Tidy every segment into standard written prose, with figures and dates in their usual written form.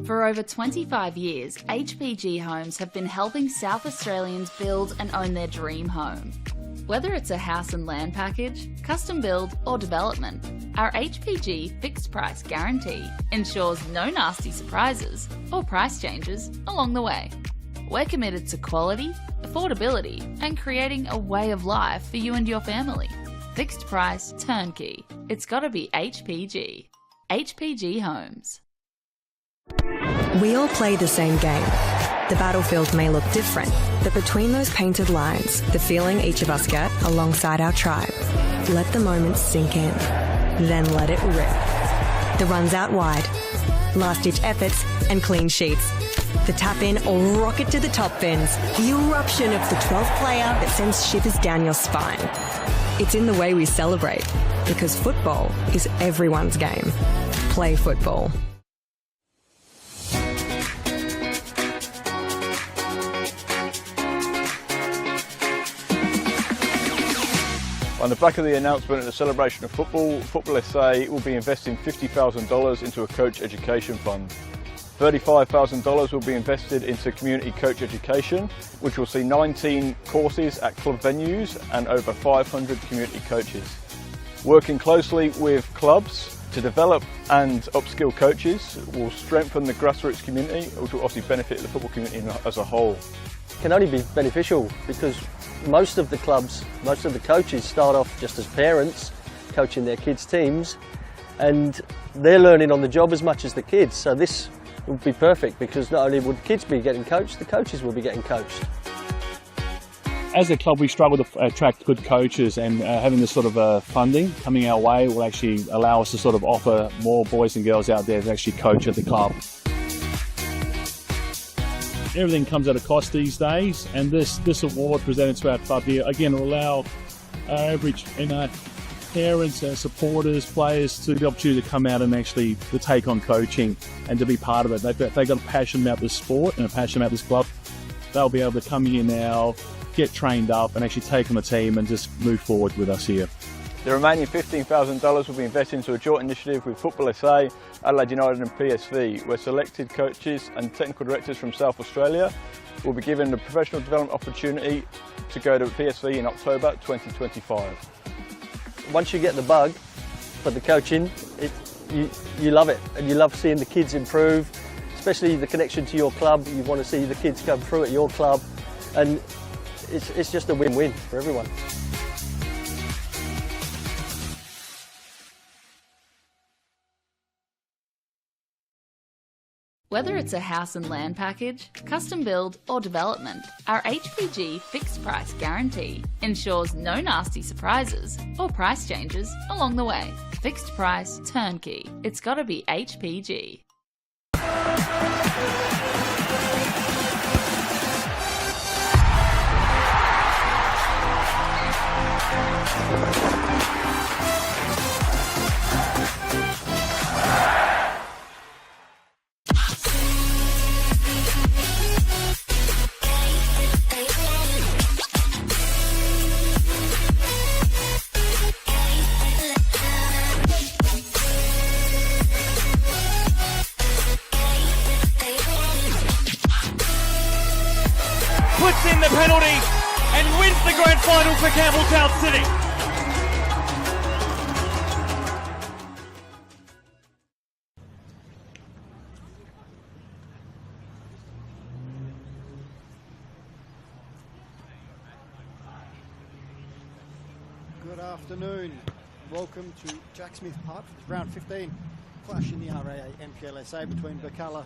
For over 25 years, HPG Homes have been helping South Australians build and own their dream home. Whether it's a house and land package, custom build or development, our HPG fixed price guarantee ensures no nasty surprises or price changes along the way. We're committed to quality, affordability and creating a way of life for you and your family. Fixed price turnkey. It's gotta be HPG. HPG Homes. We all play the same game. The battlefield may look different, but between those painted lines, the feeling each of us get alongside our tribe. Let the moment sink in, then let it rip. The runs out wide, last-ditch efforts and clean sheets. The tap-in or rocket to the top bins. The eruption of the 12th player that sends shivers down your spine. It's in the way we celebrate, because football is everyone's game. Play football. On the back of the announcement of the celebration of football, NPLSA will be investing $50,000 into a coach education fund. $35,000 will be invested into community coach education, which will see 19 courses at club venues and over 500 community coaches. Working closely with clubs to develop and upskill coaches will strengthen the grassroots community, which will obviously benefit the football community as a whole. It can only be beneficial because most of the clubs, most of the coaches start off just as parents coaching their kids' teams, and they're learning on the job as much as the kids. So this would be perfect because not only would kids be getting coached, the coaches will be getting coached. As a club, we struggle to attract good coaches, and having this sort of funding coming our way will actually allow us to sort of offer more boys and girls out there to actually coach at the club. Everything comes at a cost these days, and this award presented to our club here again will allow our average parents, supporters, players to the opportunity to come out and actually to take on coaching and to be part of it. They've got a passion about this sport and a passion about this club. They'll be able to come here now, get trained up and actually take on the team and just move forward with us here. The remaining $15,000 will be invested into a joint initiative with NPLSA, Adelaide United and PSV, where selected coaches and technical directors from South Australia will be given a professional development opportunity to go to PSV in October 2025. Once you get the bug for the coaching, you love it, and you love seeing the kids improve, especially the connection to your club. You want to see the kids come through at your club, and it's just a win-win for everyone. Whether it's a house and land package, custom build or development, our HPG fixed price guarantee ensures no nasty surprises or price changes along the way. Fixed price turnkey. It's gotta be HPG. Puts in the penalty and wins the grand final for Campbelltown City. Good afternoon. Welcome to Jack Smith Park for round 15 clash in the RAA NPLSA between Birkalla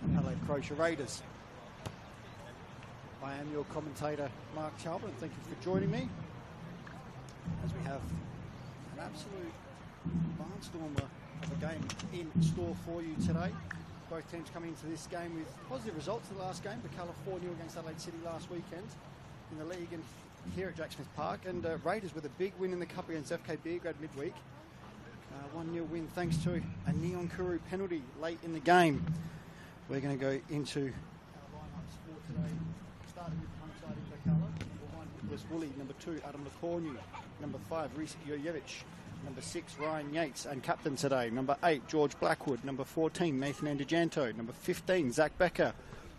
and Adelaide Croatia Raiders. I am your commentator, Mark Talbot, and thank you for joining me as we have an absolute barnstormer of a game in store for you today. Both teams coming into this game with positive results. The last game, Birkalla 4-0 against Adelaide City last weekend in the league and here at Jack Smith Park, and Raiders with a big win in the cup against FK Beergrad midweek. 1-0 win thanks to a Neon Kuru penalty late in the game. We're going to go into our lineups for today. Starting with home-side in Birkalla. Number 1, Nicholas Woolley. Number 2, Adam Lakornu. Number 5, Rhys Jojevich. Number 6, Ryan Yates, and captain today. Number 8, George Blackwood. Number 14, Nathan Andijanto. Number 15, Zach Becker.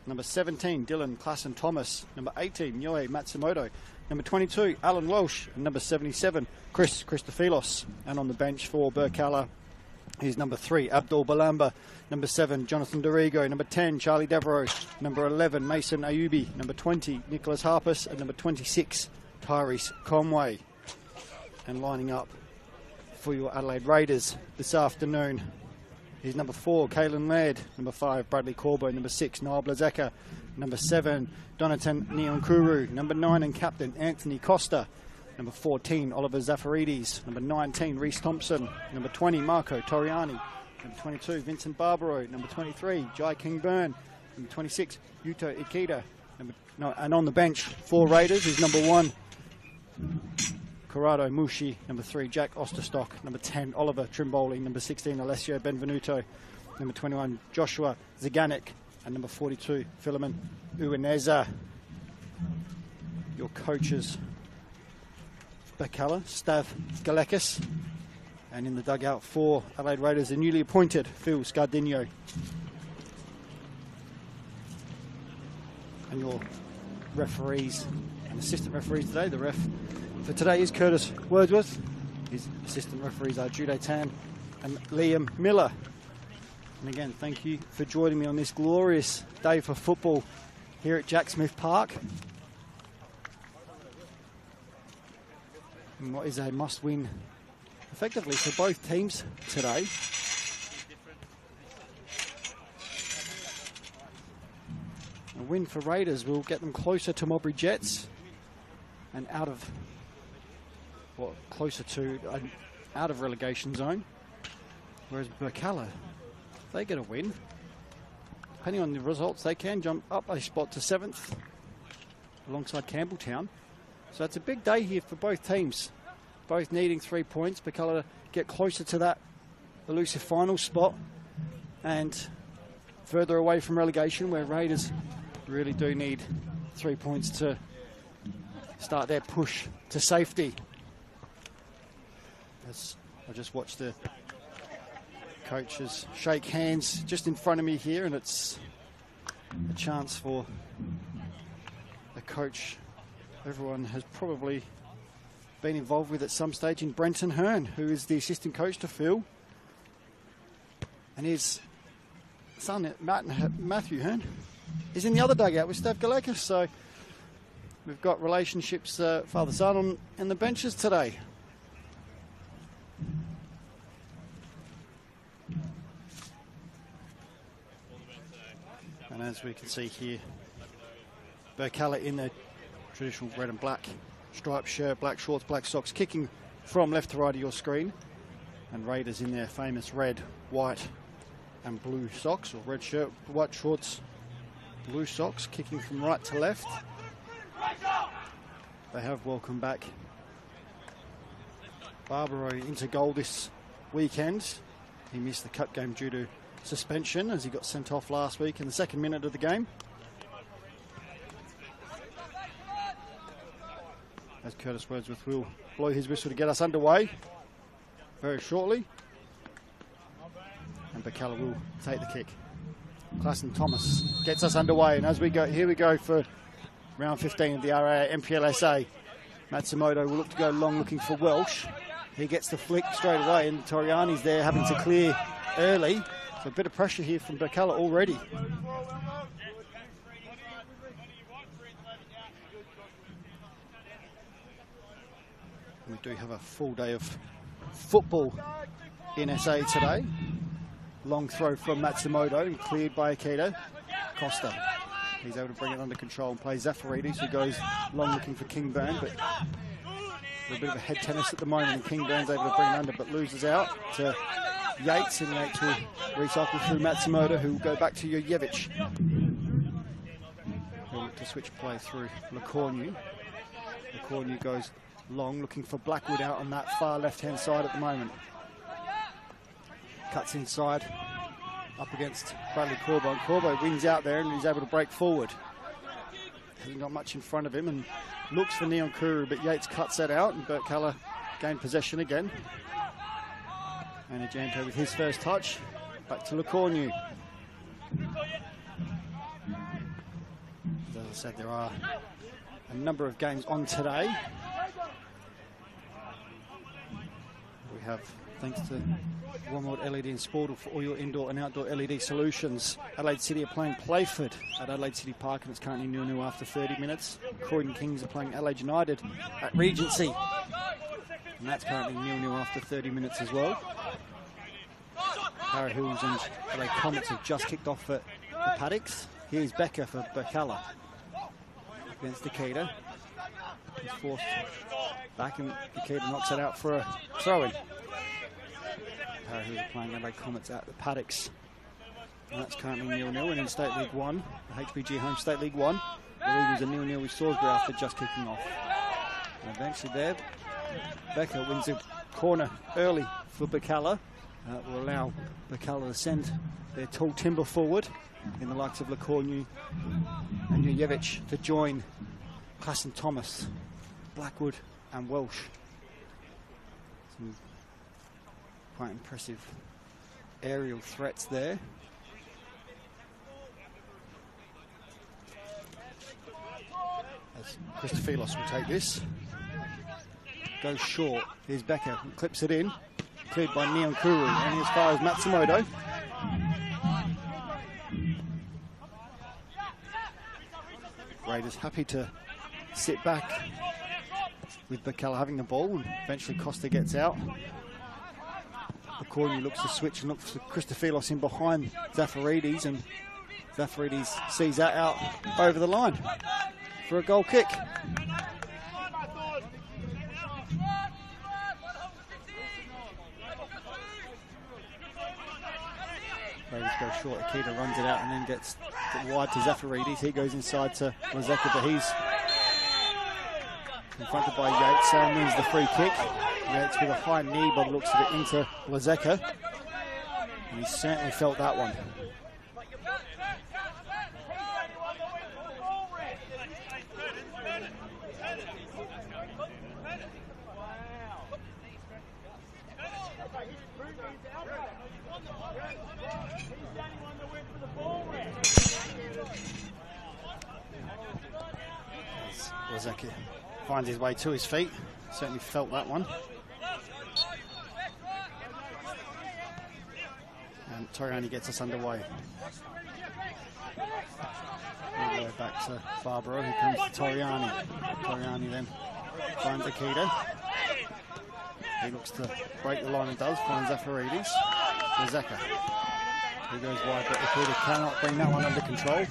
Number 17, Dylan Klassen-Thomas. Number 18, Yoe Matsumoto. Number 22, Alan Walsh. And number 77, Chris Christophilos. And on the bench for Birkalla, he's number 3, Abdul Balamba. Number 7, Jonathan Dorigo. Number 10, Charlie Devereaux. Number 11, Mason Ayubi. Number 20, Nicholas Harpus. And number 26, Tyrese Conway. And lining up for your Adelaide Raiders this afternoon, is number 4, Caelan Laird. Number 5, Bradley Corbo. Number 6, Niall Blazeka. Number 7, Donatan Neonkuru. Number 9 and captain, Anthony Costa. Number 14, Oliver Zafaridis. Number 19, Reece Thompson. Number 20, Marco Toriani. Number 22, Vincent Barbaro. Number 23, Jai King-Byrne. Number 26, Yuto Ikeda. And on the bench for Raiders is number 1, Corrado Mushi. Number 3, Jack Osterstock. Number 10, Oliver Trimboli. Number 16, Alessio Benvenuto. Number 21, Joshua Ziganek. And number 42, Philemon Uineza. Your coaches, Birkalla, Stav Galekis. And in the dugout for Adelaide Raiders, the newly appointed Phil Scardinho. And your referees and assistant referees today. The ref for today is Curtis Wordsworth. His assistant referees are Jude Tan and Liam Miller. And again, thank you for joining me on this glorious day for football here at Jack Smith Park. And what is a must-win effectively for both teams today. A win for Raiders will get them closer to Mowbray Jets and out of relegation zone. Whereas Birkalla, if they get a win, depending on the results, they can jump up a spot to 7th alongside Campbelltown. So it's a big day here for both teams, both needing 3 points. Birkalla get closer to that elusive final spot and further away from relegation, where Raiders really do need 3 points to start their push to safety. As I just watched the coaches shake hands just in front of me here, and it's a chance for a coach everyone has probably been involved with at some stage in Brenton Hearn, who is the assistant coach to Phil, and his son Matthew Hearn is in the other dugout with Stav Galekis. So we've got relationships father-son on the benches today. And as we can see here, Birkalla in their traditional red and black striped shirt, black shorts, black socks, kicking from left to right of your screen. And Raiders in their famous red, white and blue socks, or red shirt, white shorts, blue socks, kicking from right to left. They have welcomed back Barbaro into goal this weekend. He missed the cup game due to suspension as he got sent off last week in the second minute of the game. As Curtis Wordsworth will blow his whistle to get us underway very shortly. And Birkalla will take the kick. Claston Thomas gets us underway, and as we go, here we go for round 15 of the RA NPLSA. Matsumoto will look to go long, looking for Welsh. He gets the flick straight away, and Toriani's there having to clear early. So a bit of pressure here from Birkalla already. We do have a full day of football in SA today. Long throw from Matsumoto and cleared by Ikeda. Costa, he's able to bring it under control and play Zafaridis, who goes long looking for King-Byrne, but a bit of a head tennis at the moment, and King-Byrne's able to bring it under but loses out to Yates, and Yates will recycle through Matsumoto, who will go back to Jurjevic. He'll look to switch play through Lecornu. Lecornu goes long, looking for Blackwood out on that far left-hand side at the moment. Cuts inside, up against Bradley Corbo. And Corbo wins out there and he's able to break forward. Hasn't got much in front of him and looks for Neonkuru, but Yates cuts that out and Birkalla gained possession again. And Ajanto with his first touch, back to Lecornu. As I said, there are a number of games on today. We have, thanks to Wormwood LED and Sportal for all your indoor and outdoor LED solutions. Adelaide City are playing Playford at Adelaide City Park, and it's currently 0-0 after 30 minutes. Croydon Kings are playing Adelaide United at Regency, and that's currently 0-0 after 30 minutes as well. Para Hills and LA Comets have just kicked off at the paddocks. Here's Becker for Birkalla against Nikita. He's forced back and Nikita knocks it out for a throw-in. Para Hills are playing LA Comets at the paddocks. And that's currently 0-0, and in State League 1, the HPG Homes State League 1, the Eagles are 0-0 with Salisbury after just kicking off. And eventually there, Becker wins the corner early for Birkalla. Will allow Birkalla to send their tall timber forward in the likes of Lacornu and Jujevic to join Klassen Thomas, Blackwood and Welsh. Some quite impressive aerial threats there. As Christophilos will take this. Goes short. Here's Becker, who clips it in. Cleared by Neon Kuru, and as far as Matsumoto. Raiders happy to sit back with Birkalla having the ball, and eventually Costa gets out. Lacornu looks to switch and looks for Christophilos in behind Zafaridis, and Zafaridis sees that out over the line for a goal kick. Raiders go short, Akita runs it out and then gets wide to Zafaridis. He goes inside to Lazeka, but he's confronted by Yates. Sam wins the free kick. Yates with a high knee by the looks of it into Lazeka. And he certainly felt that one. Lazeka finds his way to his feet. Certainly felt that one. And Toriani gets us underway. All the way back to Barbaro, who comes to Toriani. Toriani then finds Akita. He looks to break the line and does, finds Zafaridis. Lazeka. He goes wide, but Akita cannot bring that one under control.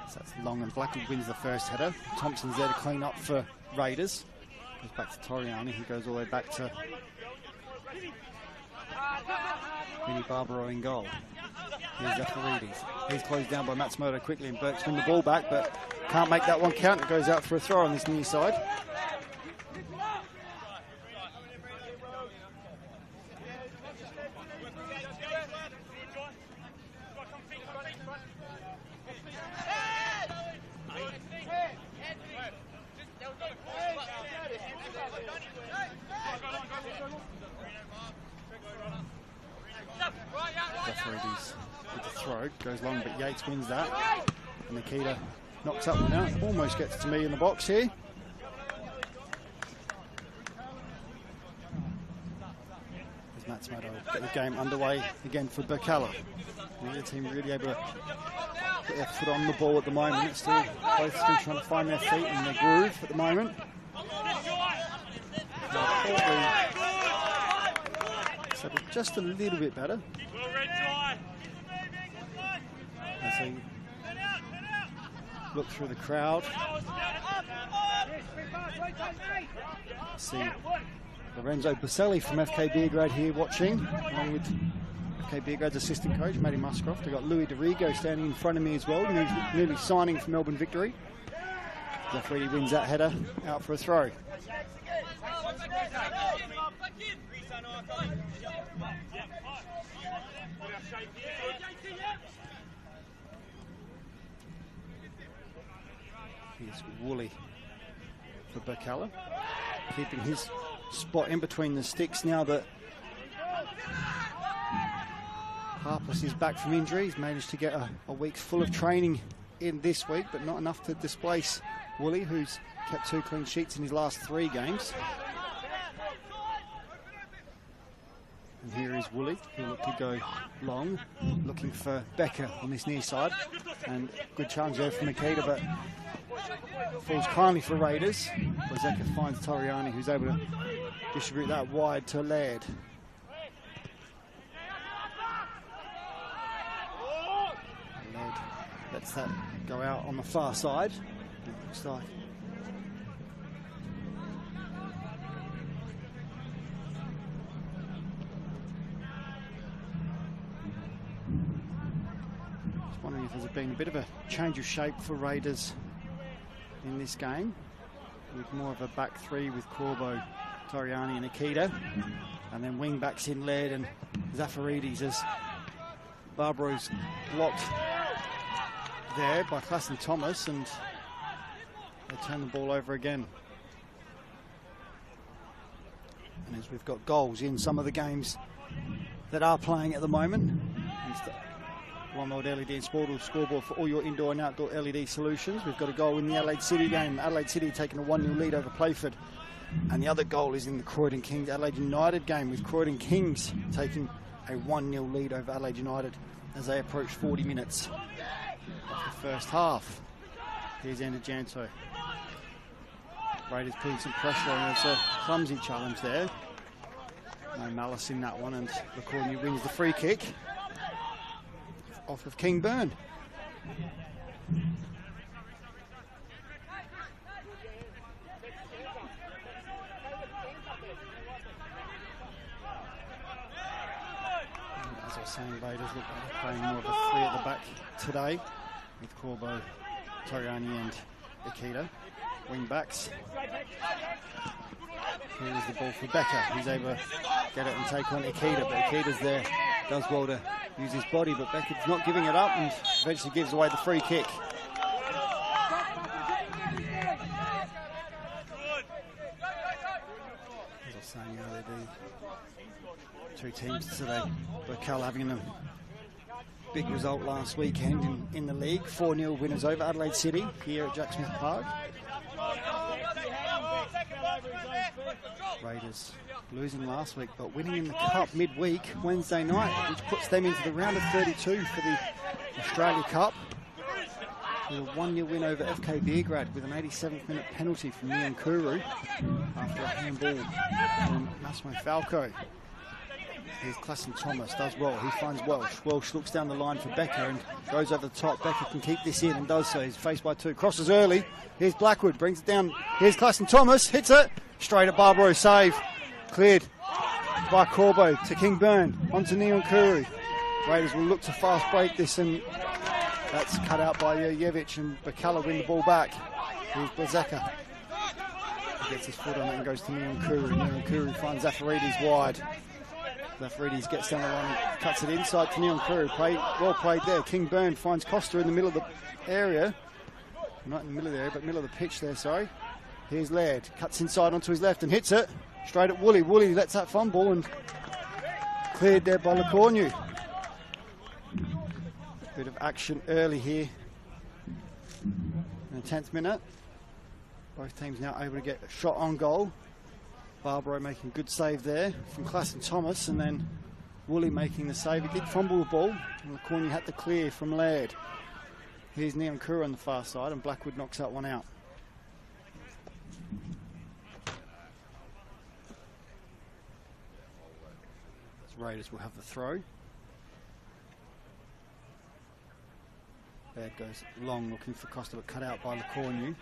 So that's long, and Blackwood wins the first header. Thompson's there to clean up for Raiders. Goes back to Toriani. He goes all the way back to Vinny Barbaro in goal. Here's Zafaridis. He's closed down by Matsumoto quickly, and Burke's win the ball back, but can't make that one count. It goes out for a throw on this near side. Zafaridis with the throw, goes long, but Yates wins that. And Nikita knocks that one out. Almost gets to me in the box here. As Matsumoto get the game underway again for Birkalla. The team really able to get their foot on the ball at the moment. It's still both still trying to find their feet and their groove at the moment. Settled just a little bit better. As they look through the crowd. See Lorenzo Baselli from FK Beergrade here watching, along with FK Beergrade's assistant coach, Matty Muscroft. They've got Louis DeRigo standing in front of me as well, nearly signing for Melbourne Victory. Zafaridi wins that header, out for a throw. Here's Woolley for Birkalla, keeping his spot in between the sticks now that Harpless is back from injury. He's managed to get a week full of training in this week, but not enough to displace Woolley, who's kept 2 clean sheets in his last 3 games. And here is Woolley, who looked to go long, looking for Becker on this near side. And good challenge there from Makita, but falls kindly for Raiders. Bozeka finds Toriani, who's able to distribute that wide to Laird. Laird lets that go out on the far side. It looks like wondering if there's been a bit of a change of shape for Raiders in this game, with more of a back 3 with Corbo, Toriani and Akita, and then wing backs in Laird and Zafaridis, as Barbaro's blocked there by Klassen Thomas, and they turn the ball over again. And as we've got goals in some of the games that are playing at the moment, One World LED and Sportal scoreboard for all your indoor and outdoor LED solutions. We've got a goal in the Adelaide City game. Adelaide City taking a 1-0 lead over Playford. And the other goal is in the Croydon Kings Adelaide United game, with Croydon Kings taking a 1-0 lead over Adelaide United as they approach 40 minutes of the first half. Here's Janto. Raiders putting some pressure on. It's a clumsy challenge there. No malice in that one, and LaCourneau wins the free kick off of Kingburn. As I was saying, Raiders look like they're playing more of a 3 at the back today, with Corbo, Toriani and Akita. Wing backs. Here's the ball for Becker. He's able to get it and take on Akita, but Akita's there. Does well to use his body, but Beckett's not giving it up and eventually gives away the free kick. As I was saying earlier, the 2 teams today, Birkalla having a big result last weekend in the league. 4-0 winners over Adelaide City here at Jack Smith Park. Raiders losing last week, but winning in the Cup midweek Wednesday night, which puts them into the round of 32 for the Australia Cup, with a 1-0 win over FK Beergrad with an 87th minute penalty from Neon Kuru after a handball from Massimo Falco. Here's Klassen Thomas, does well, he finds Welsh. Welsh looks down the line for Becker and goes over the top. Becker can keep this in and does so. He's faced by 2, crosses early. Here's Blackwood, brings it down. Here's Klassen Thomas, hits it straight at Barbaro, save. Cleared by Corbo to Kingburn, onto Neon Kuru. Raiders will look to fast break this, and that's cut out by Jurjevic, and Birkalla win the ball back. Here's Bozeka. He gets his foot on it and goes to Neon Kuru. Neon Kuru finds Zafaridis wide. Zafaridis gets down the line, cuts it inside to Neon Kuru. Well played there. Kingburn finds Costa in the middle of the area. Not in the middle of the area, but middle of the pitch there, sorry. Here's Laird, cuts inside onto his left and hits it straight at Woolley. Woolley lets that fumble and cleared there by LaCourneau. Bit of action early here in the 10th minute. Both teams now able to get a shot on goal. Barbaro making good save there from Klassen Thomas, and then Woolley making the save. He did fumble the ball, and LaCourneau had to clear from Laird. Here's Neon Kuru on the far side, and Blackwood knocks that one out. Raiders will have the throw. Baird goes long, looking for Costa, but cut out by LaCourneau.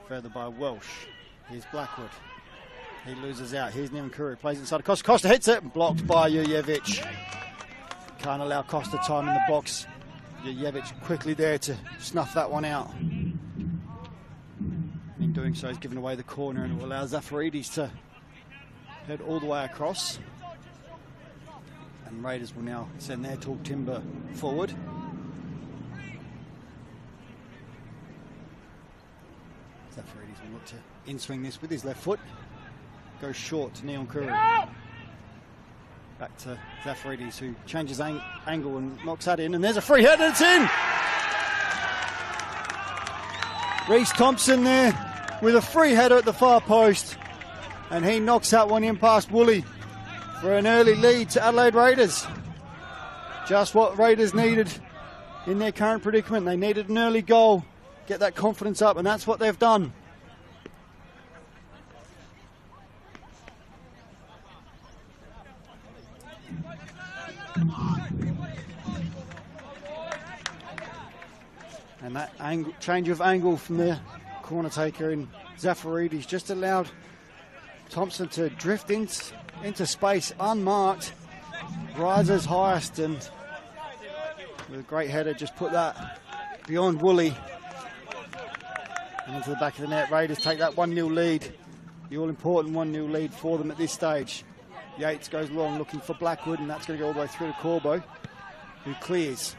Further by Welsh. Here's Blackwood. He loses out. Here's Neon Kuru, plays inside Costa. Costa hits it, blocked by Jurjevic. Can't allow Costa time in the box. Jurjevic quickly there to snuff that one out. In doing so, he's given away the corner, and it will allow Zafaridis to head all the way across. And Raiders will now send their tall timber forward. Zafaridis will look to in-swing this with his left foot. Goes short to Neon Kuru. Back to Zafaridis, who changes angle and knocks that in. And there's a free header, it's in! Reece Thompson there with a free header at the far post. And he knocks that one in past Woolley for an early lead to Adelaide Raiders. Just what Raiders needed in their current predicament. They needed an early goal, get that confidence up, and that's what they've done. And that change of angle from the corner taker in Zafaridis just allowed Thompson to drift into space unmarked, rises highest, and with a great header just put that beyond Woolley and into the back of the net. Raiders take that 1-0 lead, the all-important 1-0 lead for them at this stage. Yates goes long looking for Blackwood, and that's going to go all the way through to Corbo, who clears.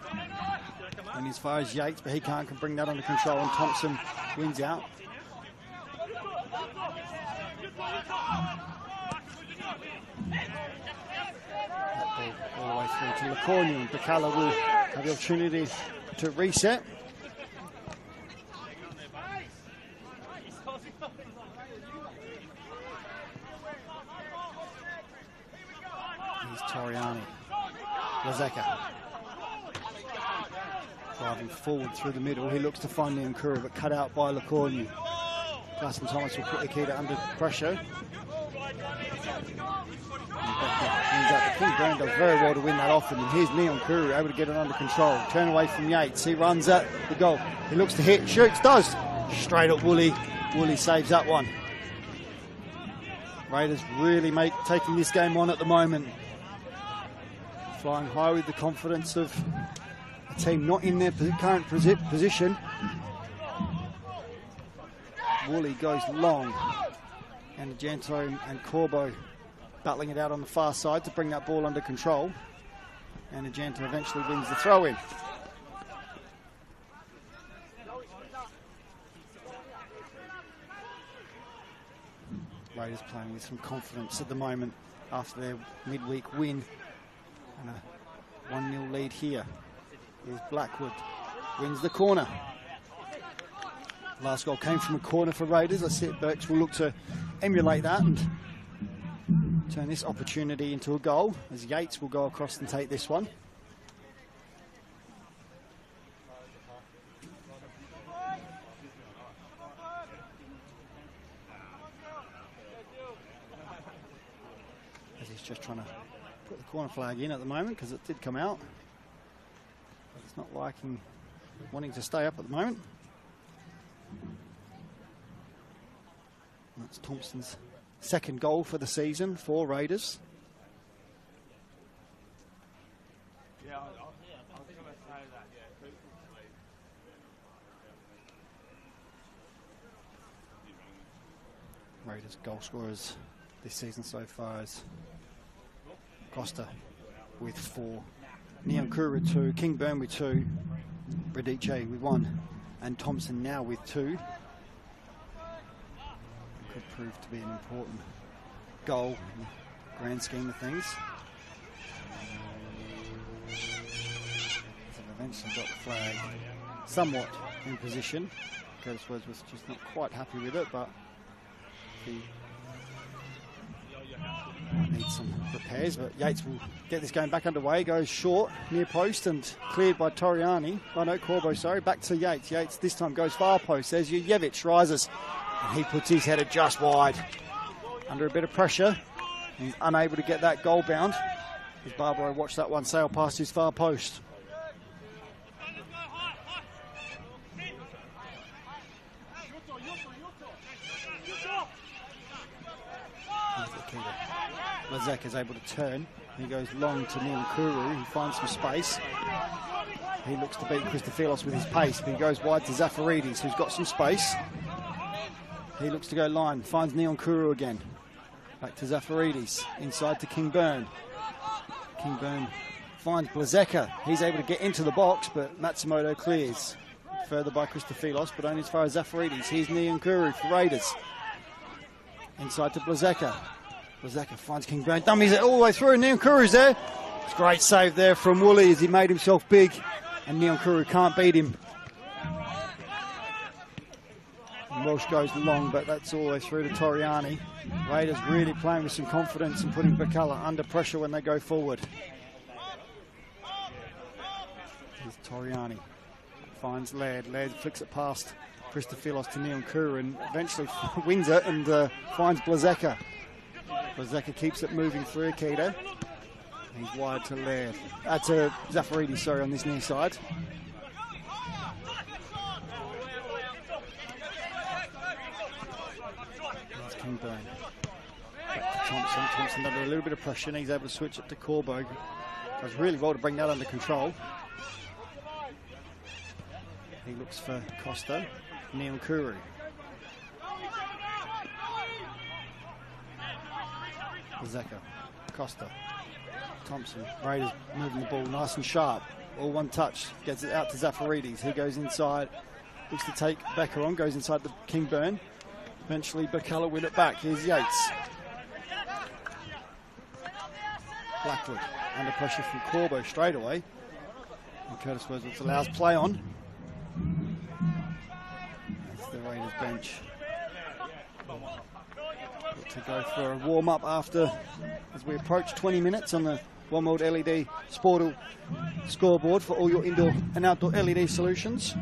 And as far as Yates, but he can't bring that under control, and Thompson wins out. All the way through to Lacornu, and Birkalla will have the opportunity to reset. Here's Toriani. Lazeka. Driving forward through the middle. He looks to find Niankuru, but cut out by Lacornu. Plus and Thomas will put Akita under pressure. King Brown does very well to win that off him, and here's Niankuru able to get it under control. Turn away from Yates. He runs at the goal. He looks to hit, shoots, does. Straight at Woolley. Woolley saves that one. Raiders really taking this game on at the moment. Flying high with the confidence of a team not in their current position. Woolley goes long, and Argento and Corbo battling it out on the far side to bring that ball under control, and Argento eventually wins the throw-in. Raiders playing with some confidence at the moment after their midweek win, and a 1-0 lead here. Here's Blackwood, wins the corner. Last goal came from a corner for Raiders. I see Birks will look to emulate that and turn this opportunity into a goal, as Yates will go across and take this one. As he's just trying to put the corner flag in at the moment, because it did come out. But it's not wanting to stay up at the moment. That's Thompson's second goal for the season for Raiders. Raiders goal scorers this season so far is Costa with 4, Niankuru with 2, Kingburn with 2, Radice with 1, and Thompson now with 2. Could prove to be an important goal in the grand scheme of things. So eventually got the flag somewhat in position. Curtis Woods was just not quite happy with it, but he needs some repairs. But Yates will get this game back underway. Goes short, near post, and cleared by Toriani. Oh no, Corbo, sorry. Back to Yates. Yates this time goes far post. There's Jurjevic, rises. And he puts his header just wide. Under a bit of pressure. He's unable to get that goal bound. As Barbaro watched that one sail past his far post. Lazek is able to turn. He goes long to Niankuru. He finds some space. He looks to beat Christophilos with his pace, but he goes wide to Zafaridis, who's got some space. He looks to go line, finds Niankuru again. Back to Zafaridis, inside to Kingburn. Kingburn finds Blazeka. He's able to get into the box, but Matsumoto clears. Further by Christophilos, but only as far as Zafaridis. Here's Niankuru for Raiders. Inside to Blazeka. Blazeka finds King-Brown, dummies it all the way through. Neonkouru's there. It's a great save there from Woolley as he made himself big, and Neonkourou can't beat him. And Welsh goes long, but that's all the way through to Toriani. Raiders really playing with some confidence and putting Birkalla under pressure when they go forward. Here's Toriani. Finds Laird. Laird flicks it past Christophilos to Neonkourou and eventually wins it and finds Blazeka. Blazeka keeps it moving through Akita. He's wide to Laird. To Zafaridis, sorry, on this near side. There's King-Brown. Back to Thompson. Thompson under a little bit of pressure and he's able to switch it to Corbo. Does really well to bring that under control. He looks for Costa. Neonkourou. Blazeka. Costa. Thompson. Raiders moving the ball nice and sharp. All one touch. Gets it out to Zafaridis. He goes inside. Looks to take Becker on. Goes inside the King-Burn. Eventually Birkalla win it back. Here's Yates. Blackwood. Under pressure from Corbo straight away. And Curtis Wordsworth allows play on. That's the Raiders bench. To go for a warm-up after, as we approach 20 minutes on the One World LED Sportal scoreboard for all your indoor and outdoor LED solutions.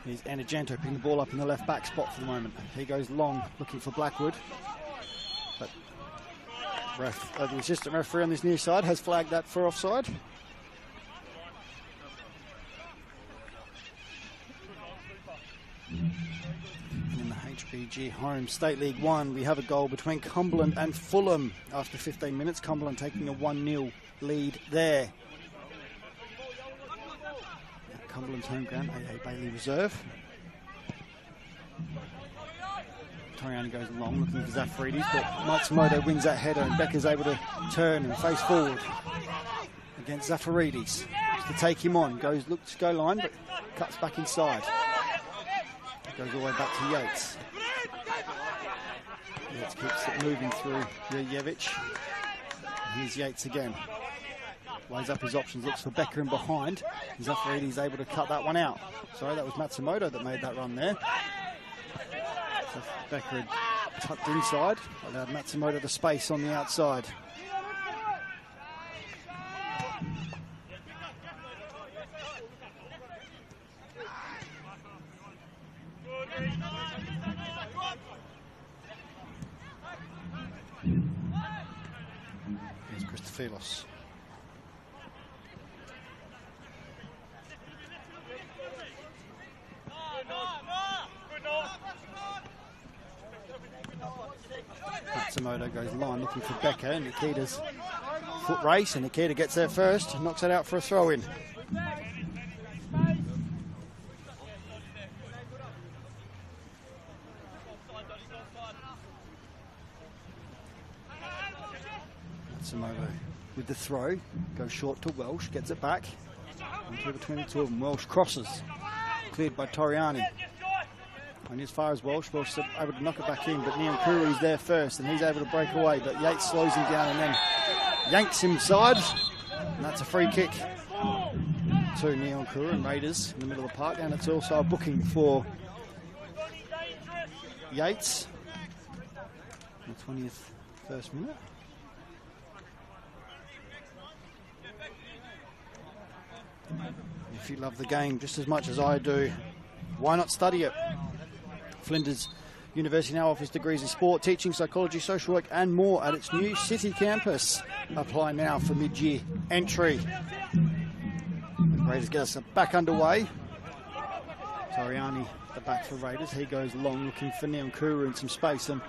Here's Anajanto picking the ball up in the left back spot for the moment. He goes long looking for Blackwood. But the assistant referee on this near side has flagged that for offside. In the HPG Homes State League 1, we have a goal between Cumberland and Fulham after 15 minutes. Cumberland taking a 1-0 lead there. Cumberland's home ground, AA Bailey Reserve. Toriani goes long, looking for Zafaridis, but Matsumoto wins that header and Becker's able to turn and face forward against Zafaridis. To take him on, looks to go line, but cuts back inside. Goes all the way back to Yates. Yates keeps it moving through Jurjevic. Here's Yates again. Weighs up his options, looks for Becker in behind. Zafaridis able to cut that one out. Sorry, that was Matsumoto that made that run there. So Becker had tucked inside, allowed Matsumoto the space on the outside. Here's Christophilos. Matsumoto goes line looking for Becker and Nikita's foot race, and Nikita gets there first, knocks it out for a throw-in. Matsumoto with the throw, goes short to Welsh, gets it back. Onto between the two of them, Welsh crosses, cleared by Toriani. And as far as Welsh is able to knock it back in, but Neonkourou is there first and he's able to break away, but Yates slows him down and then yanks him side, and that's a free kick to Neonkourou and Raiders in the middle of the park, and it's also a booking for Yates in the 21st minute. If you love the game just as much as I do, why not study it? Flinders University now offers degrees in sport, teaching, psychology, social work and more at its new city campus. Apply now for mid-year entry. The Raiders get us back underway. Toriani at the back for Raiders. He goes long looking for Neonkourou in some space, and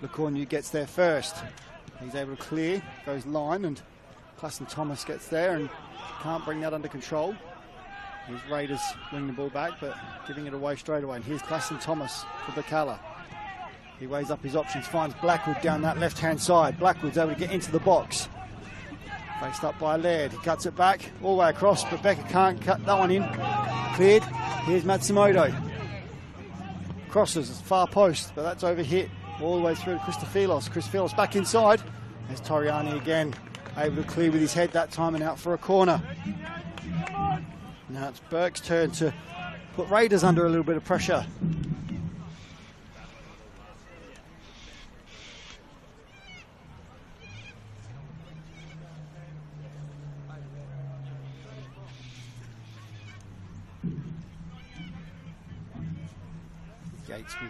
Lecornu gets there first. He's able to clear, goes line, and Classon Thomas gets there and can't bring that under control. Here's Raiders winning the ball back, but giving it away straight away. And here's Classon Thomas for Birkalla. He weighs up his options, finds Blackwood down that left-hand side. Blackwood's able to get into the box. Faced up by Laird. He cuts it back all the way across, but Becker can't cut that one in. Cleared. Here's Matsumoto. Crosses, far post, but that's overhit all the way through to Christofilos. Christofilos back inside. There's Toriani again, able to clear with his head that time and out for a corner. Now it's Burke's turn to put Raiders under a little bit of pressure. Yates will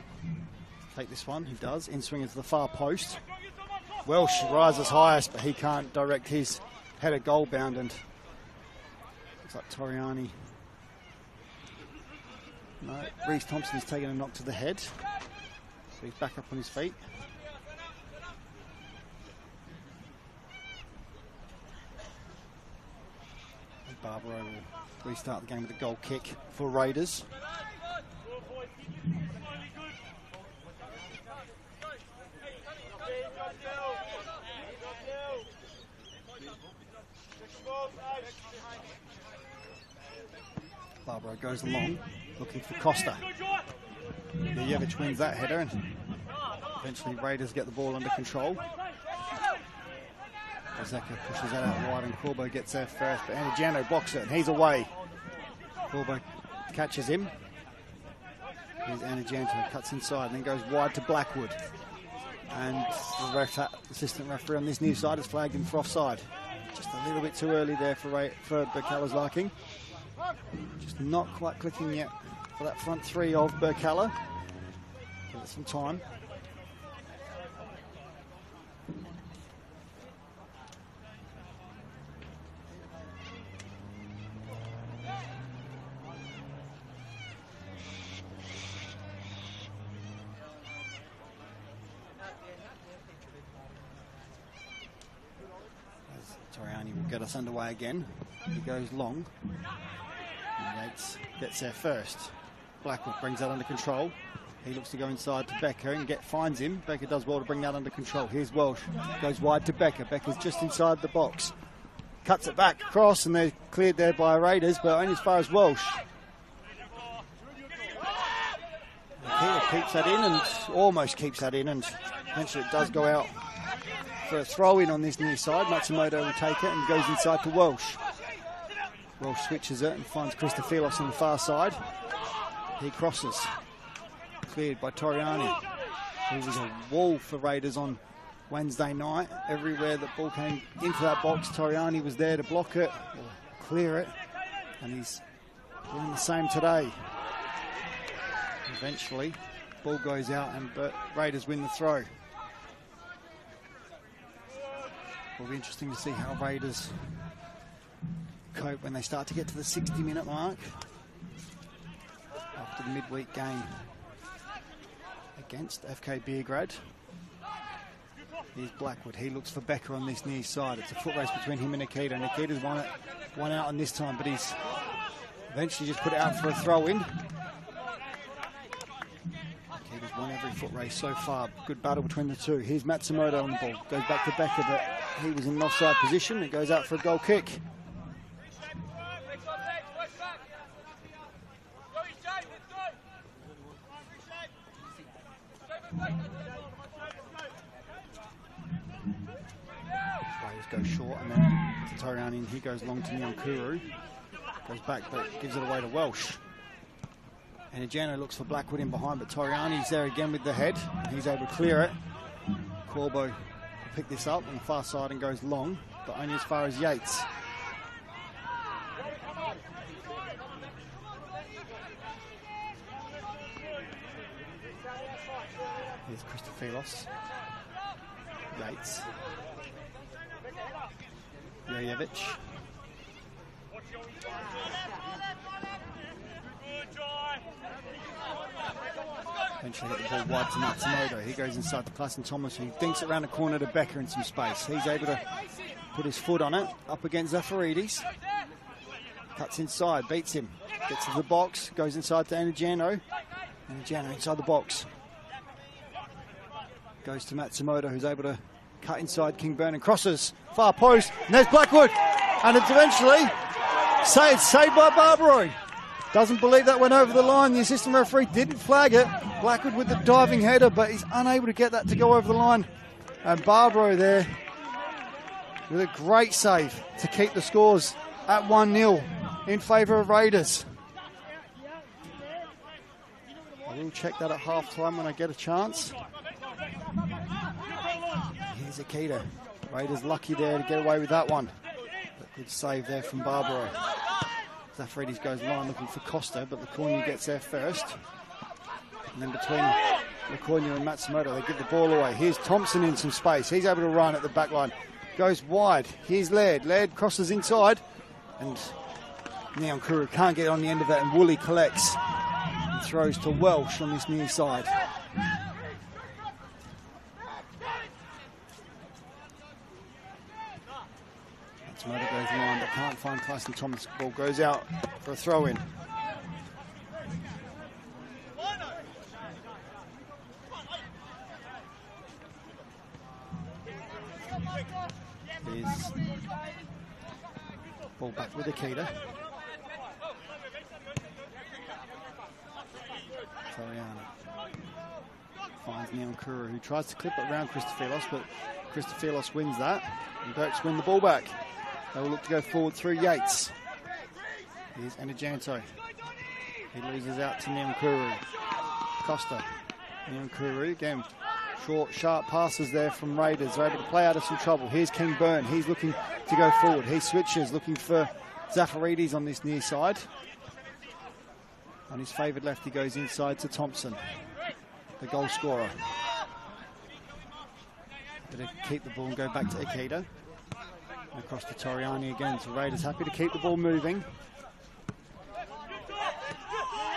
take this one. He does. In swing into the far post. Welsh rises highest, but he can't direct his header goal bound, and looks like Toriani. No, Reece Thompson's taking a knock to the head, so he's back up on his feet. And Barbaro will restart the game with a goal kick for Raiders. Barbaro goes along, looking for Costa. Miljevic wins that header, and eventually Raiders get the ball under control. Ozeka pushes that out wide, and Corbo gets there first, but Anajano blocks it, and he's away. Corbo catches him. Here's Anajanto, cuts inside, and then goes wide to Blackwood. And the assistant referee on this near side has flagged him for offside. Just a little bit too early there for Birkalla's liking. Just not quite clicking yet for that front three of Birkalla. Give it some time. Toriani will get us underway again. He goes long. Yates gets there first. Blackwood brings that under control. He looks to go inside to Becker and finds him. Becker does well to bring that under control. Here's Welsh. Goes wide to Becker. Becker's just inside the box. Cuts it back across, and they're cleared there by Raiders, but only as far as Welsh. Keeler keeps that in, and almost keeps that in, and eventually it does go out for a throw-in on this near side. Matsumoto will take it and goes inside to Welsh. Welsh switches it and finds Christofilos on the far side. He crosses. Cleared by Toriani. He was a wall for Raiders on Wednesday night. Everywhere that ball came into that box, Toriani was there to block it or clear it. And he's doing the same today. Eventually, ball goes out and Raiders win the throw. Will be interesting to see how Raiders cope when they start to get to the 60-minute mark after the midweek game against FK Beograd. Here's Blackwood. He looks for Becker on this near side. It's a foot race between him and Nikita. Nikita's won out on this time, but he's eventually just put it out for a throw-in. Nikita's won every foot race so far. Good battle between the two. Here's Matsumoto on the ball. Goes back to Becker, but he was in an offside position. It goes out for a goal kick. Raiders go short, and then to Toriani, and he goes long to Nyankuru. Goes back, but gives it away to Welsh. And Ajano looks for Blackwood in behind, but Toriani's there again with the head. He's able to clear it. Corbo will pick this up on the far side and goes long, but only as far as Yates. Here's Christofilos. Yates. Miljevic. Eventually hit the ball wide to Matsumoto. He goes inside to Klassen Thomas, who dinks it around the corner to Becker in some space. He's able to put his foot on it, up against Zafaridis. Cuts inside, beats him. Gets to the box, goes inside to Anajano. Anajano inside the box. Goes to Matsumoto, who's able to cut inside Kingburn and crosses. Far post, and there's Blackwood. And it's eventually saved by Barbaro. Doesn't believe that went over the line. The assistant referee didn't flag it. Blackwood with the diving header, but he's unable to get that to go over the line. And Barbaro there with a great save to keep the scores at 1-0 in favour of Raiders. I will check that at half-time when I get a chance. Here's Akita. Raiders lucky there to get away with that one. But good save there from Barbaro. Zafarides goes line looking for Costa, but Lacornia gets there first. And then between Lacornia and Matsumoto, they give the ball away. Here's Thompson in some space. He's able to run at the back line. Goes wide. Here's Laird. Laird crosses inside. And Neon Kuru can't get on the end of that, and Woolley collects. And throws to Welsh on this near side. Matsumoto goes line, but can't find Tyson Thomas. Ball goes out for a throw-in. Here's ball back with Akita. Toriani finds Neon Kuru, who tries to clip it around Christophelos, but Christophelos wins that, and Burks win the ball back. They will look to go forward through Yates. Here's Enijanto. He loses out to Neon Kuru. Costa. Neon Kuru again. Short, sharp passes there from Raiders. They're able to play out of some trouble. Here's King Byrne. He's looking to go forward. He switches, looking for Zafarides on this near side. On his favoured left, he goes inside to Thompson, the goal scorer. Better keep the ball and go back to Akita. Across to Toriani again. So Raiders happy to keep the ball moving.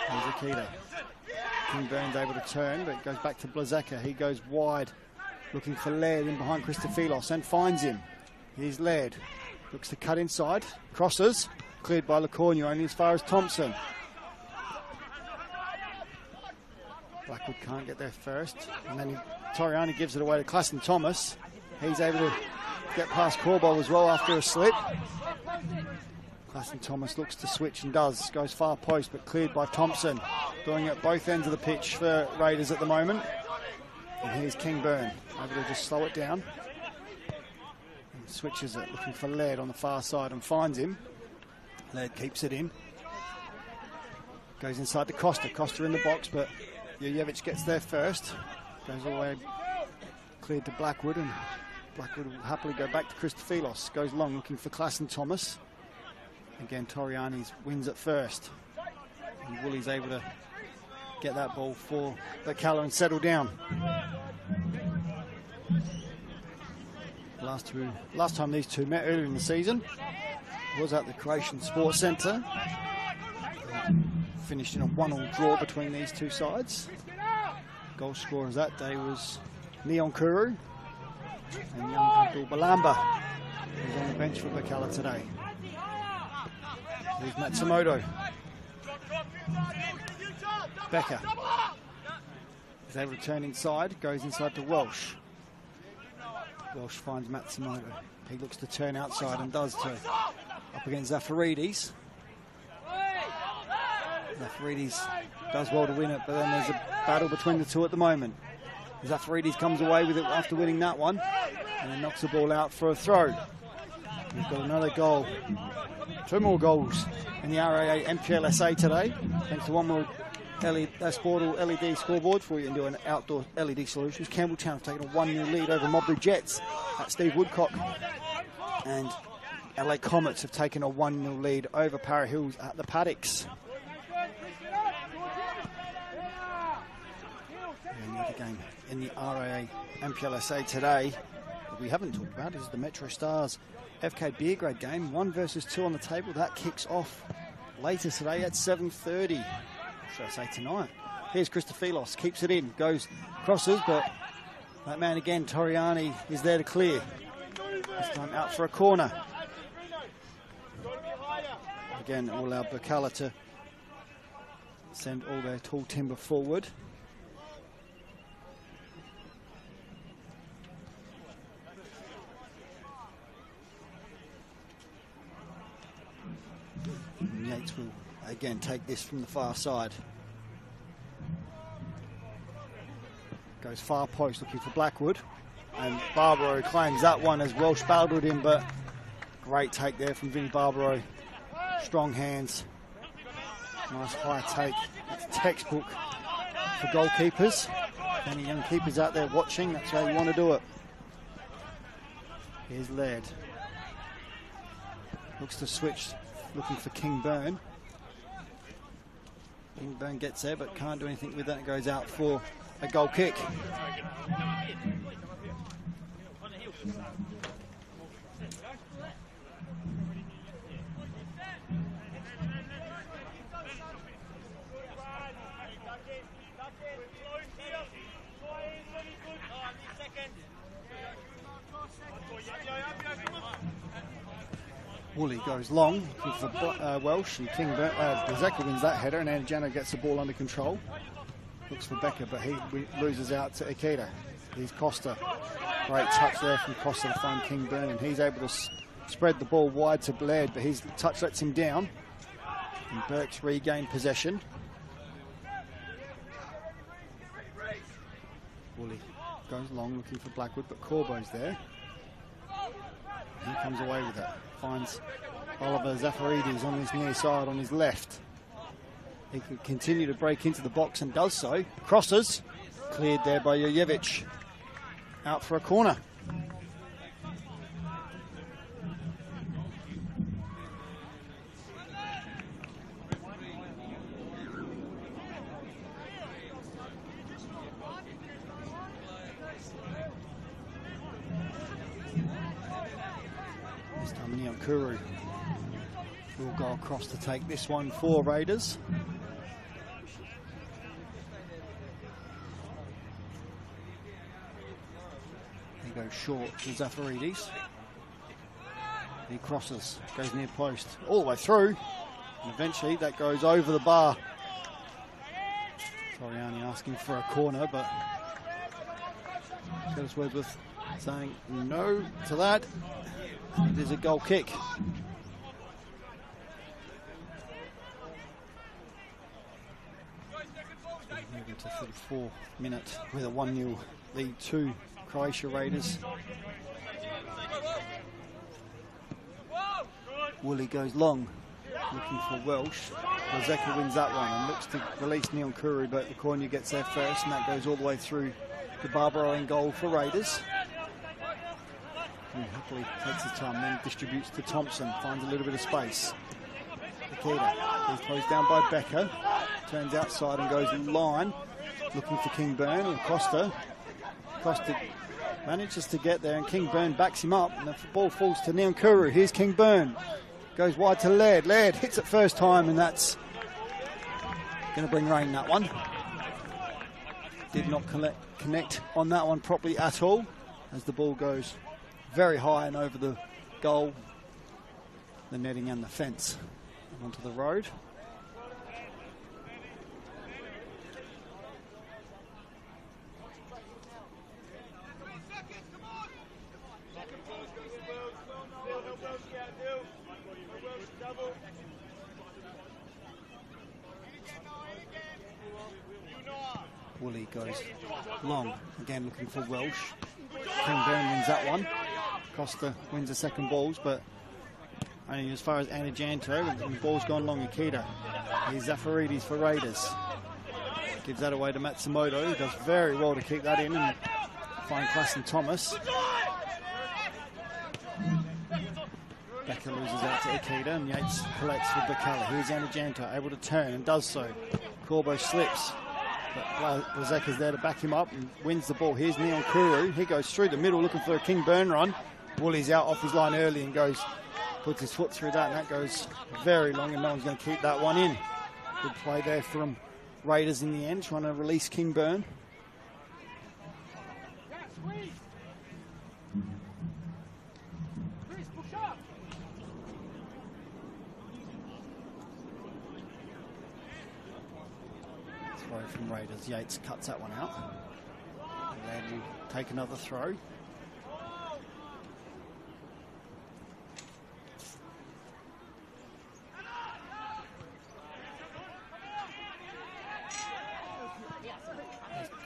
Here's Akita. King Burns able to turn, but it goes back to Blazeka. He goes wide, looking for Laird in behind Christophelos, and finds him. Here's Laird. Looks to cut inside. Crosses. Cleared by Lacornia, only as far as Thompson. Blackwood can't get there first. And then Toriani gives it away to Claston Thomas. He's able to get past Corbo as well after a slip. Claston Thomas looks to switch and does. Goes far post, but cleared by Thompson. Doing it at both ends of the pitch for Raiders at the moment. And here's King Byrne. Able to just slow it down. And switches it, looking for Laird on the far side, and finds him. Laird keeps it in. Goes inside to Costa. Costa in the box, but Jurjevic gets there first. Goes all the way cleared to Blackwood, and Blackwood will happily go back to Christophelos. Goes long, looking for Claston Thomas. Again, Toriani wins it first. And Woolley's able to get that ball for Birkalla and settle down. Last time these two met earlier in the season was at the Croatian Sports Centre. Finished in a 1-1 draw between these two sides. Goal scorers that day was Neon Kuru and young Abdul Balamba, who's on the bench for Birkalla today. Here's Matsumoto. Becker is able to turn inside, goes inside to Welsh. Welsh finds Matsumoto. He looks to turn outside and does too. Up against Zafarides. Zafarides does well to win it, but then there's a battle between the two at the moment. Zafarides comes away with it after winning that one, and then knocks the ball out for a throw. We've got another goal. 2 more goals in the RAA NPLSA today, thanks to one more Sportal LED scoreboard for you into an outdoor LED solutions. Campbelltown have taken a 1-0 lead over Mobley Jets at Steve Woodcock, and LA Comets have taken a 1-0 lead over Para Hills at the Paddocks. And the other game in the RAA NPLSA today that we haven't talked about is the Metro Stars FK Beer Grade game. 1 versus 2 on the table. That kicks off later today at 7:30. Should I say tonight? Here's Christophelos, keeps it in, goes crosses, but that man again, Toriani, is there to clear. This time out for a corner. Again, it will allow Birkalla to send all their tall timber forward. Yates will again take this from the far side. Goes far post looking for Blackwood. And Barbaro claims that one as Welsh battled him, but great take there from Vinny Barbaro. Strong hands. Nice high take. It's textbook for goalkeepers. Any young keepers out there watching, that's how you want to do it. Here's Laird. Looks to switch, looking for King-Byrne. King-Byrne gets there, but can't do anything with that. It goes out for a goal kick. Woolley goes long, looking for Welsh, and King-Byrne, Zeka wins that header, and Anjano gets the ball under control. Looks for Becker, but he loses out to Ikeda. Here's Costa. Great touch there from Costa to find King-Byrne, and he's able to spread the ball wide to Blaird, but his touch lets him down. And Burke's regained possession. Woolley goes long, looking for Blackwood, but Corbo's there. He comes away with it. Finds Oliver Zafaridis on his near side, on his left. He can continue to break into the box and does so. Crosses. Cleared there by Jojevic. Out for a corner. This time Kuru will go across to take this one for Raiders. He goes short to Zafaridis. He crosses, goes near post, all the way through, and eventually that goes over the bar. Toriani asking for a corner, but Curtis Wordsworth saying no to that. It is a goal kick. Moving to 34th minute with a 1-0 lead to Croatia Raiders. Woolley goes long, looking for Welsh. Zeka wins that one and looks to release Neil Kuru, but the corner gets there first, and that goes all the way through to Barbaro in goal for Raiders. And happily takes his time, then distributes to Thompson, finds a little bit of space. Ikeda is closed down by Becker, turns outside and goes line, looking for King-Byrne and Costa. Costa manages to get there, and King-Byrne backs him up, and the ball falls to Neil Kuru. Here's King-Byrne, goes wide to Laird. Laird hits it first time, and that's going to bring rain, that one. Did not connect on that one properly at all, as the ball goes very high and over the goal, the netting and the fence, onto the road. Woolley goes long, again looking for Welsh. King-Byrne wins that one. Costa wins the second balls, but only as far as Anajanto, and the ball's gone long. Ikeda. Here's Zafaridis for Raiders. Gives that away to Matsumoto, who does very well to keep that in and find Klassen Thomas. Becker loses out to Ikeda, and Yates collects for Birkalla. Here's Anajanto, able to turn and does so. Corbo slips, but Blazeka's there to back him up and wins the ball. Here's Neil Kuru. He goes through the middle looking for a King-Byrne run. Woolley's out off his line early and puts his foot through that, and that goes very long, and no one's going to keep that one in. Good play there from Raiders in the end, trying to release King-Byrne. Throw from Raiders. Yates cuts that one out. And then will take another throw.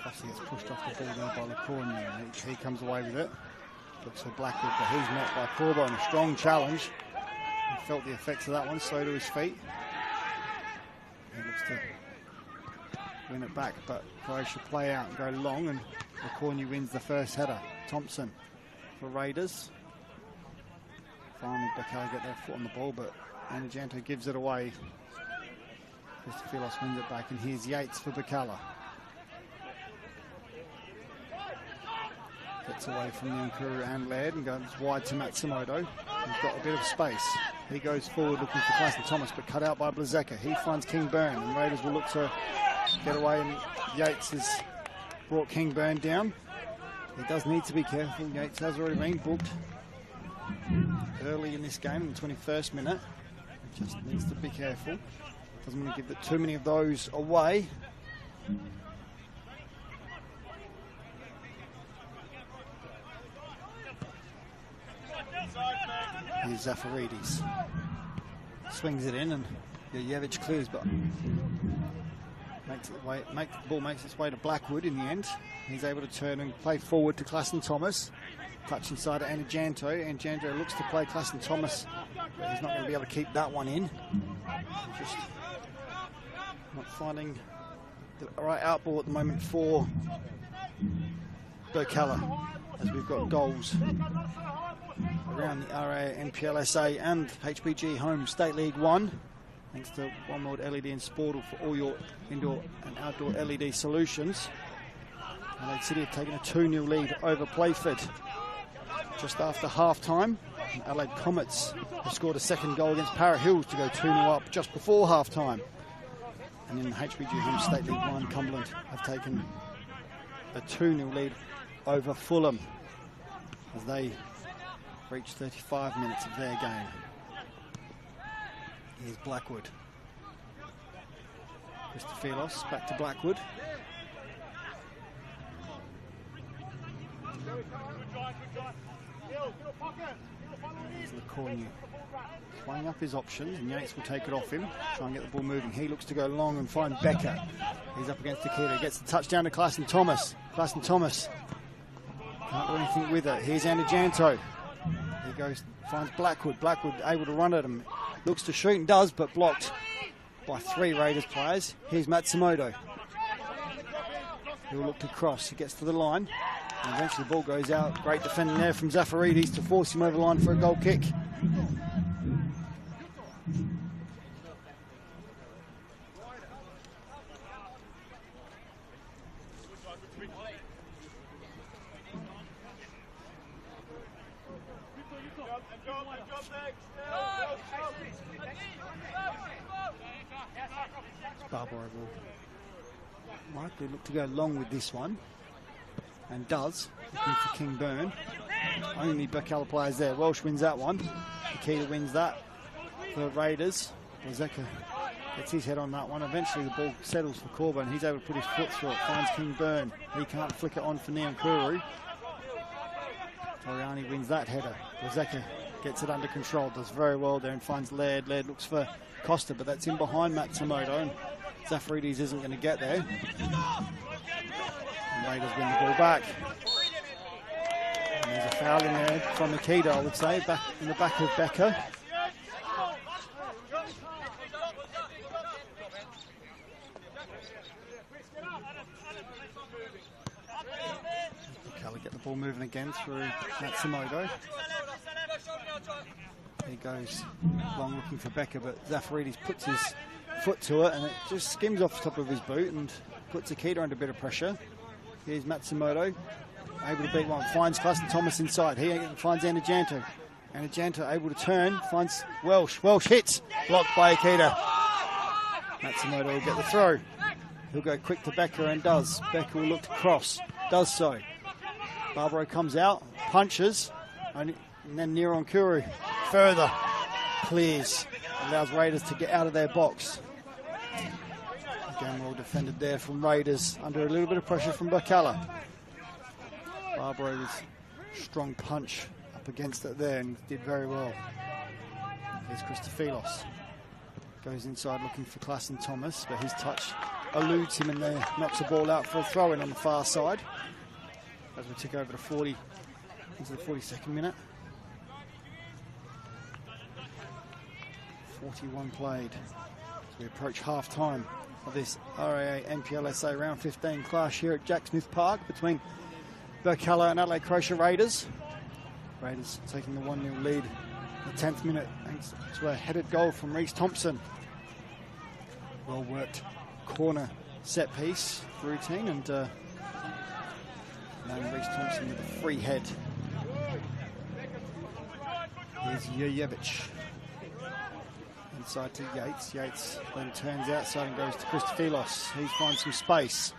Obviously gets pushed off the ball there by Lacornia. He comes away with it. Looks for Blackwood, but he's met by Corbo in a strong challenge. He felt the effects of that one, slow to his feet. He looks to win it back, but Croatia play out and go long, and Lacornia wins the first header. Thompson for Raiders. Finally, Birkalla get their foot on the ball, but Anajanto gives it away. Christophilos wins it back, and here's Yates for Birkalla. Gets away from Nkuru and Laird and goes wide to Matsumoto. He's got a bit of space. He goes forward looking for Clayton Thomas, but cut out by Blazeka. He finds Kingburn, and Raiders will look to get away, and Yates has brought Kingburn down. He does need to be careful. Yates has already been booked early in this game, in the 21st minute. He just needs to be careful. Doesn't want to give too many of those away. Here's Zafaridis. Swings it in, and Jurjevic clears, but the ball makes its way to Blackwood in the end. He's able to turn and play forward to Clayton Thomas. Touch inside to Anajanto. Anajanto looks to play Clayton Thomas, but he's not going to be able to keep that one in. Just not finding the right outball at the moment for Birkalla, as we've got goals around the RA, NPLSA and HPG Homes State League 1, thanks to One World LED and Sportal for all your indoor and outdoor LED solutions. Adelaide City have taken a 2-0 lead over Playford just after half-time. Adelaide Comets have scored a second goal against Para Hills to go 2-0 up just before half-time. And in the HPG Homes State League 1, Cumberland have taken a 2-0 lead over Fulham as they reach 35 minutes of their game. Here's Blackwood. Christophilos back to Blackwood. Here's Lacornia. Playing up his options, and Yates will take it off him, try and get the ball moving. He looks to go long and find Becker. He's up against Akita, gets the touchdown to Clayton Thomas. Clayton Thomas can't do anything with it. Here's Anajanto. He goes, finds Blackwood. Blackwood able to run at him. Looks to shoot and does, but blocked by 3 Raiders players. Here's Matsumoto. He'll look to cross. He gets to the line, and eventually the ball goes out. Great defending there from Zafaridis to force him over the line for a goal kick. Barbara will likely look to go long with this one, and does, looking for Kingburn. Only Birkalla players there. Welsh wins that one. Akita wins that for Raiders. Blazeka gets his head on that one. Eventually the ball settles for Corbo, and he's able to put his foot through it. Finds Kingburn. He can't flick it on for Nkuru. Toriani wins that header. Blazeka gets it under control, does very well there, and finds Laird. Laird looks for Costa, but that's in behind Matsumoto, and Zafaridis isn't going to get there. And Raiders win the ball back. And there's a foul in there from Akita, I would say, back in the back of Becker. Birkalla get the ball moving again through Matsumoto. He goes long looking for Becker, but Zafaridis puts his foot to it, and it just skims off the top of his boot and puts Akita under a bit of pressure. Here's Matsumoto, able to beat one, finds Clayton Thomas inside. He finds Anajanto. Anajanto able to turn, finds Welsh. Welsh hits, blocked by Akita. Matsumoto will get the throw. He'll go quick to Becker, and does. Becker will look to cross, does so. Barbaro comes out, punches, and then Near Nkuru further clears, allows Raiders to get out of their box. Again, well defended there from Raiders, under a little bit of pressure from Birkalla. Barbaro with strong punch up against it there and did very well. Here's Christophilos. Goes inside looking for Clayton Thomas, but his touch eludes him and there knocks the ball out for a throw-in on the far side. As we tick over to 40, into the 42nd minute. 41 played as we approach half-time of this RAA NPLSA round 15 clash here at Jack Smith Park between Birkalla and Adelaide Croatia Raiders. Raiders taking the 1-0 lead in the 10th minute thanks to a headed goal from Reece Thompson. Well worked corner set piece routine, and now Reece Thompson with a free head. Here's Jurjevic. Inside to Yates. Yates then turns outside and goes to Christophilos. He finds some space.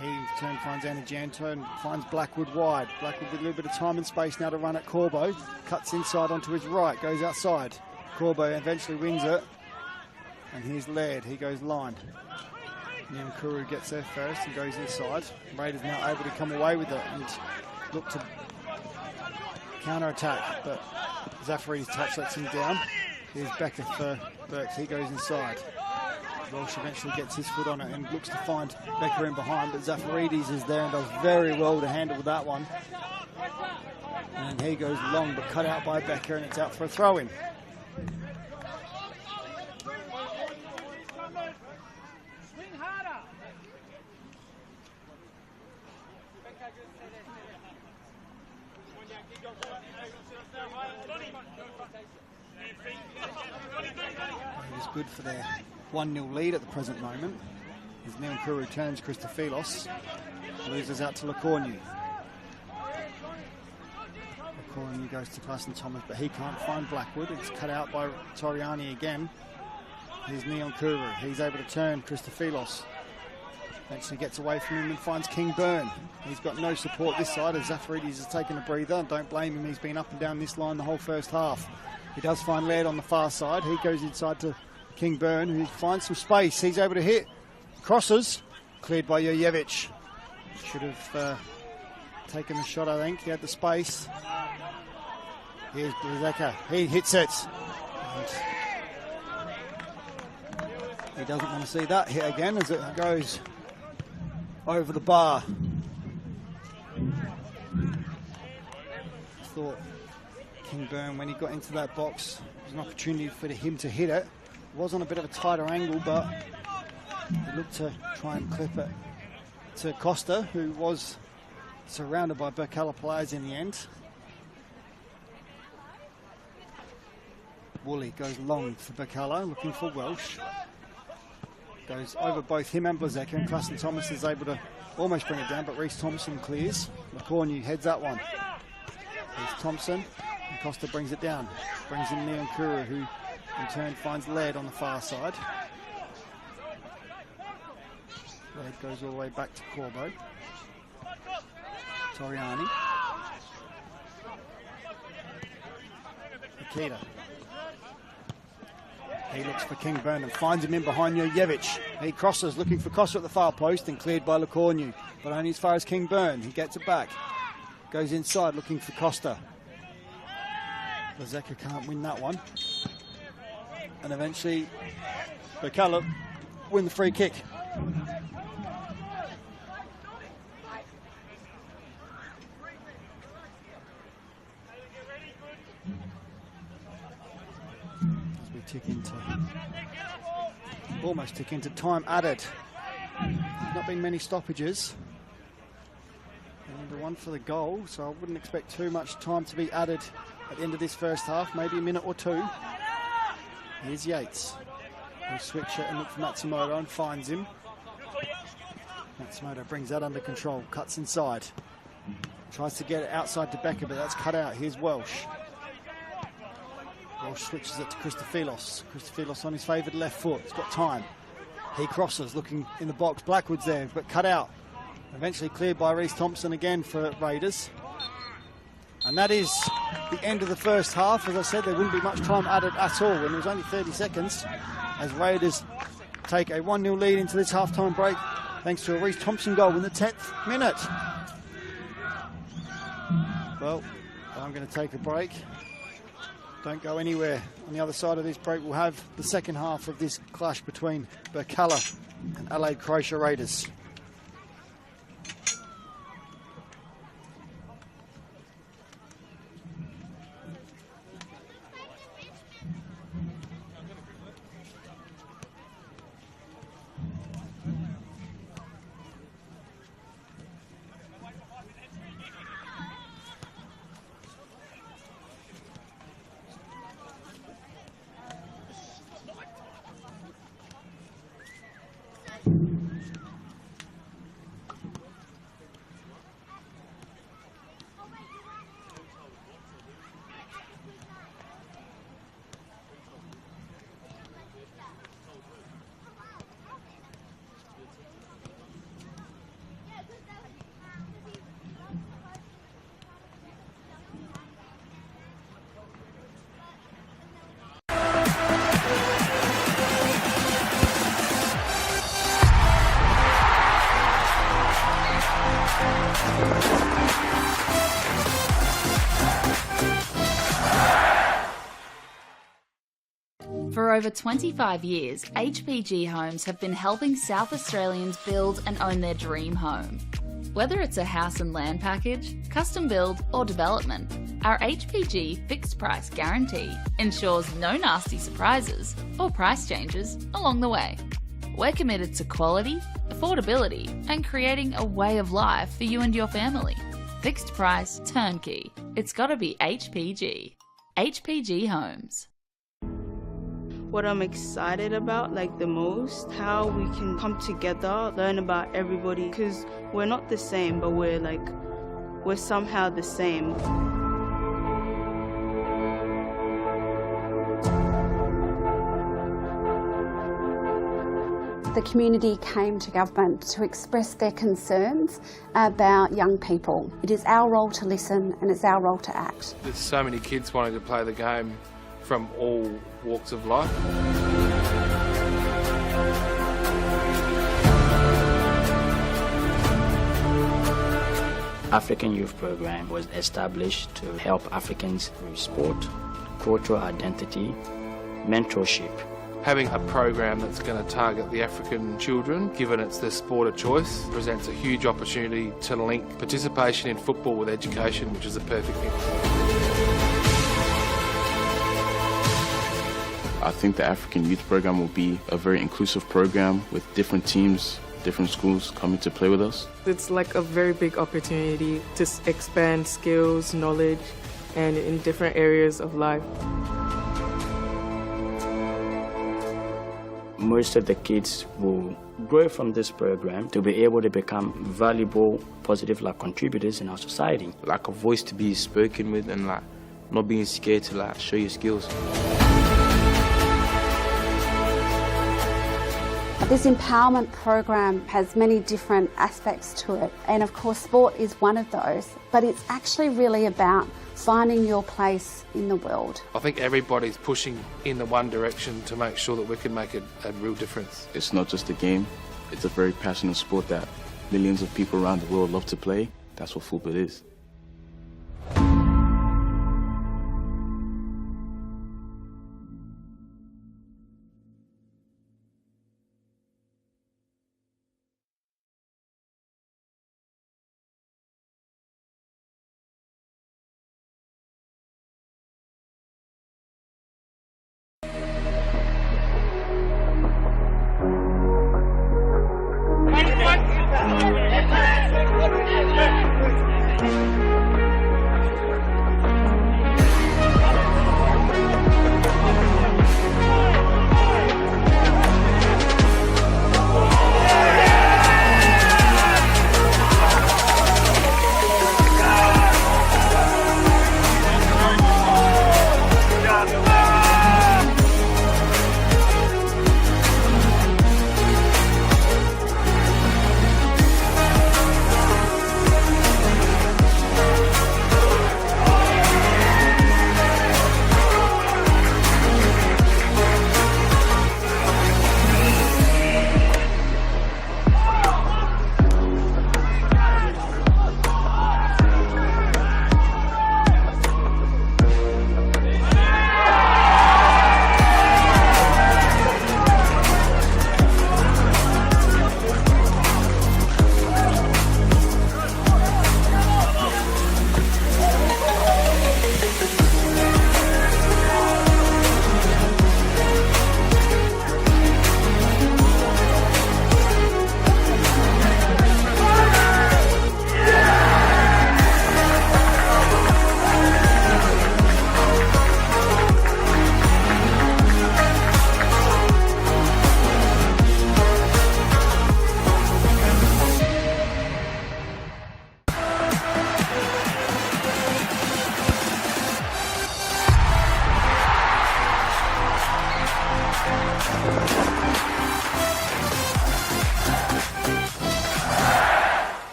He in turn finds Anajanto and finds Blackwood wide. Blackwood with a little bit of time and space now to run at Corbo. Cuts inside onto his right, goes outside. Corbo eventually wins it. And here's Laird, he goes line. Nyankuru gets there first and goes inside. Raiders now able to come away with it and look to counter-attack, but Zafari's touch lets him down. Here's Becker for Burks, he goes inside. Welsh eventually gets his foot on it and looks to find Becker in behind, but Zafaridis is there and does very well to handle that one. And he goes long, but cut out by Becker, and it's out for a throw-in. It is good for their 1-0 lead at the present moment. As Nyankuru turns Christophilos, loses out to Lacornu. Lacornu goes to Klassen Thomas, but he can't find Blackwood. It's cut out by Toriani again. Here's Nyankuru. He's able to turn Christophilos. Eventually gets away from him and finds King Byrne. He's got no support this side as Zafaridis has taken a breather. Don't blame him, he's been up and down this line the whole first half. He does find Laird on the far side. He goes inside to King Byrne, who finds some space. He's able to hit. Crosses. Cleared by Jurjevic. Should have taken the shot, I think. He had the space. Here's Blazeka. He hits it. And he doesn't want to see that hit again as it goes over the bar. Thought King Byrne, when he got into that box, there was an opportunity for him to hit it. It was on a bit of a tighter angle, but he looked to try and clip it to Costa, who was surrounded by Birkalla players in the end. Woolley goes long for Birkalla, looking for Welsh. Goes over both him and Blazeka, and Klassen Thomas is able to almost bring it down, but Reece Thompson clears. Lacornu heads that one. There's Thompson, and Costa brings it down. Brings in Nyankuru, who in turn finds Laird on the far side. Laird goes all the way back to Corbo. Toriani. Nikita. He looks for King Byrne and finds him in behind Jurjevic. He crosses, looking for Costa at the far post, and cleared by Lacornu, but only as far as King Byrne. He gets it back. Goes inside, looking for Costa. Blazeka can't win that one. And eventually, Birkalla win the free kick. As we tick into, almost tick into time added. There's not been many stoppages. And the one for the goal, so I wouldn't expect too much time to be added at the end of this first half, maybe a minute or two. Here's Yates. He'll switch it and look for Matsumoto and finds him. Matsumoto brings that under control, cuts inside. Tries to get it outside to Becker, but that's cut out. Here's Welsh. Welsh switches it to Christophilos. Christophilos on his favoured left foot. He's got time. He crosses, looking in the box. Blackwood's there, but cut out. Eventually cleared by Reece Thompson again for Raiders. And that is the end of the first half. As I said, there wouldn't be much time added at all when it was only 30 seconds as Raiders take a 1-0 lead into this half-time break thanks to a Reece Thompson goal in the 10th minute. Well, I'm going to take a break. Don't go anywhere. On the other side of this break, we'll have the second half of this clash between Birkalla and Adelaide Croatia Raiders. For over 25 years, HPG Homes have been helping South Australians build and own their dream home. Whether it's a house and land package, custom build or development, our HPG fixed price guarantee ensures no nasty surprises or price changes along the way. We're committed to quality, affordability and creating a way of life for you and your family. Fixed price turnkey. It's gotta be HPG. HPG Homes. What I'm excited about the most, how we can come together, learn about everybody, because we're not the same, but we're somehow the same. The community came to government to express their concerns about young people. It is our role to listen and it's our role to act. There's so many kids wanting to play the game from all walks of life. African Youth Program was established to help Africans through sport, cultural identity, mentorship. Having a program that's going to target the African children, given it's their sport of choice, presents a huge opportunity to link participation in football with education, which is a perfect thing. I think the African Youth Program will be a very inclusive program with different teams, different schools coming to play with us. It's like a very big opportunity to expand skills, knowledge, and in different areas of life. Most of the kids will grow from this program to be able to become valuable, positive contributors in our society. Like a voice to be spoken with and not being scared to show your skills. This empowerment program has many different aspects to it, and of course sport is one of those, but it's actually really about finding your place in the world. I think everybody's pushing in the one direction to make sure that we can make a real difference. It's not just a game, it's a very passionate sport that millions of people around the world love to play. That's what football is.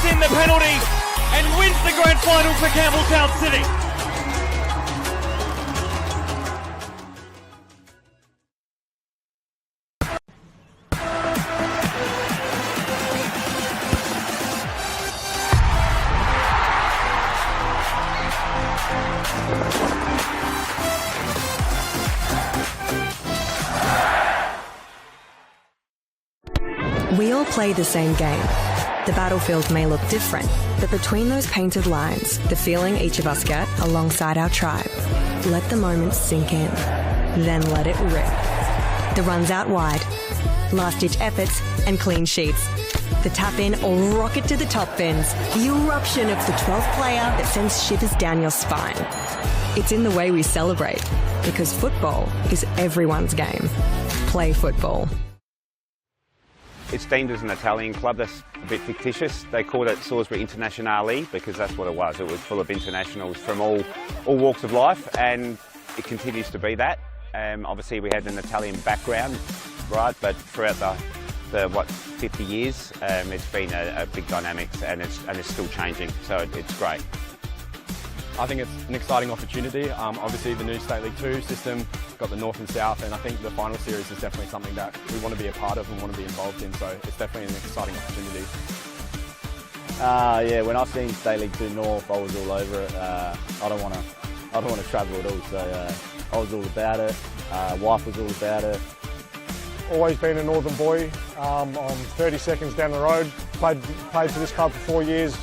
in the penalty and wins the grand final for Campbelltown City. We all play the same game. The battlefield may look different, but between those painted lines, the feeling each of us get alongside our tribe. Let the moment sink in, then let it rip. The runs out wide, last-ditch efforts and clean sheets. The tap-in or rocket to the top bins. The eruption of the 12th player that sends shivers down your spine. It's in the way we celebrate, because football is everyone's game. Play football. It's deemed as an Italian club. That's a bit fictitious. They called it Salisbury Internationale because that's what it was. It was full of internationals from all walks of life, and it continues to be that. Obviously we had an Italian background, right, but throughout the 50 years, it's been a big dynamics, and it's still changing, so it's great. I think it's an exciting opportunity. Obviously the new State League 2 system, got the North and South, and I think the final series is definitely something that we want to be a part of and want to be involved in, so it's definitely an exciting opportunity. Yeah, when I seen State League 2 North, I was all over it. I don't want to travel at all, so I was all about it. Wife was all about it. Always been a northern boy. I'm 30 seconds down the road. Played for this club for 4 years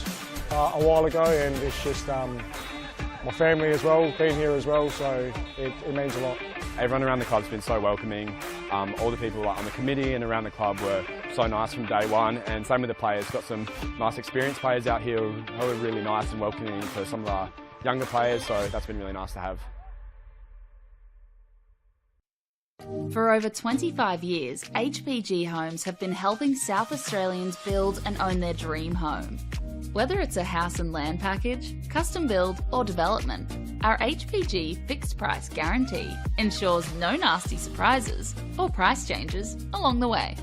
a while ago, and it's just my family as well, been here as well, so it means a lot. Everyone around the club's been so welcoming. All the people on the committee and around the club were so nice from day one, and same with the players. Got some nice experienced players out here who are really nice and welcoming to some of our younger players, so that's been really nice to have. For over 25 years, HPG Homes have been helping South Australians build and own their dream home. Whether it's a house and land package, custom build or development, our HPG fixed price guarantee ensures no nasty surprises or price changes along the way.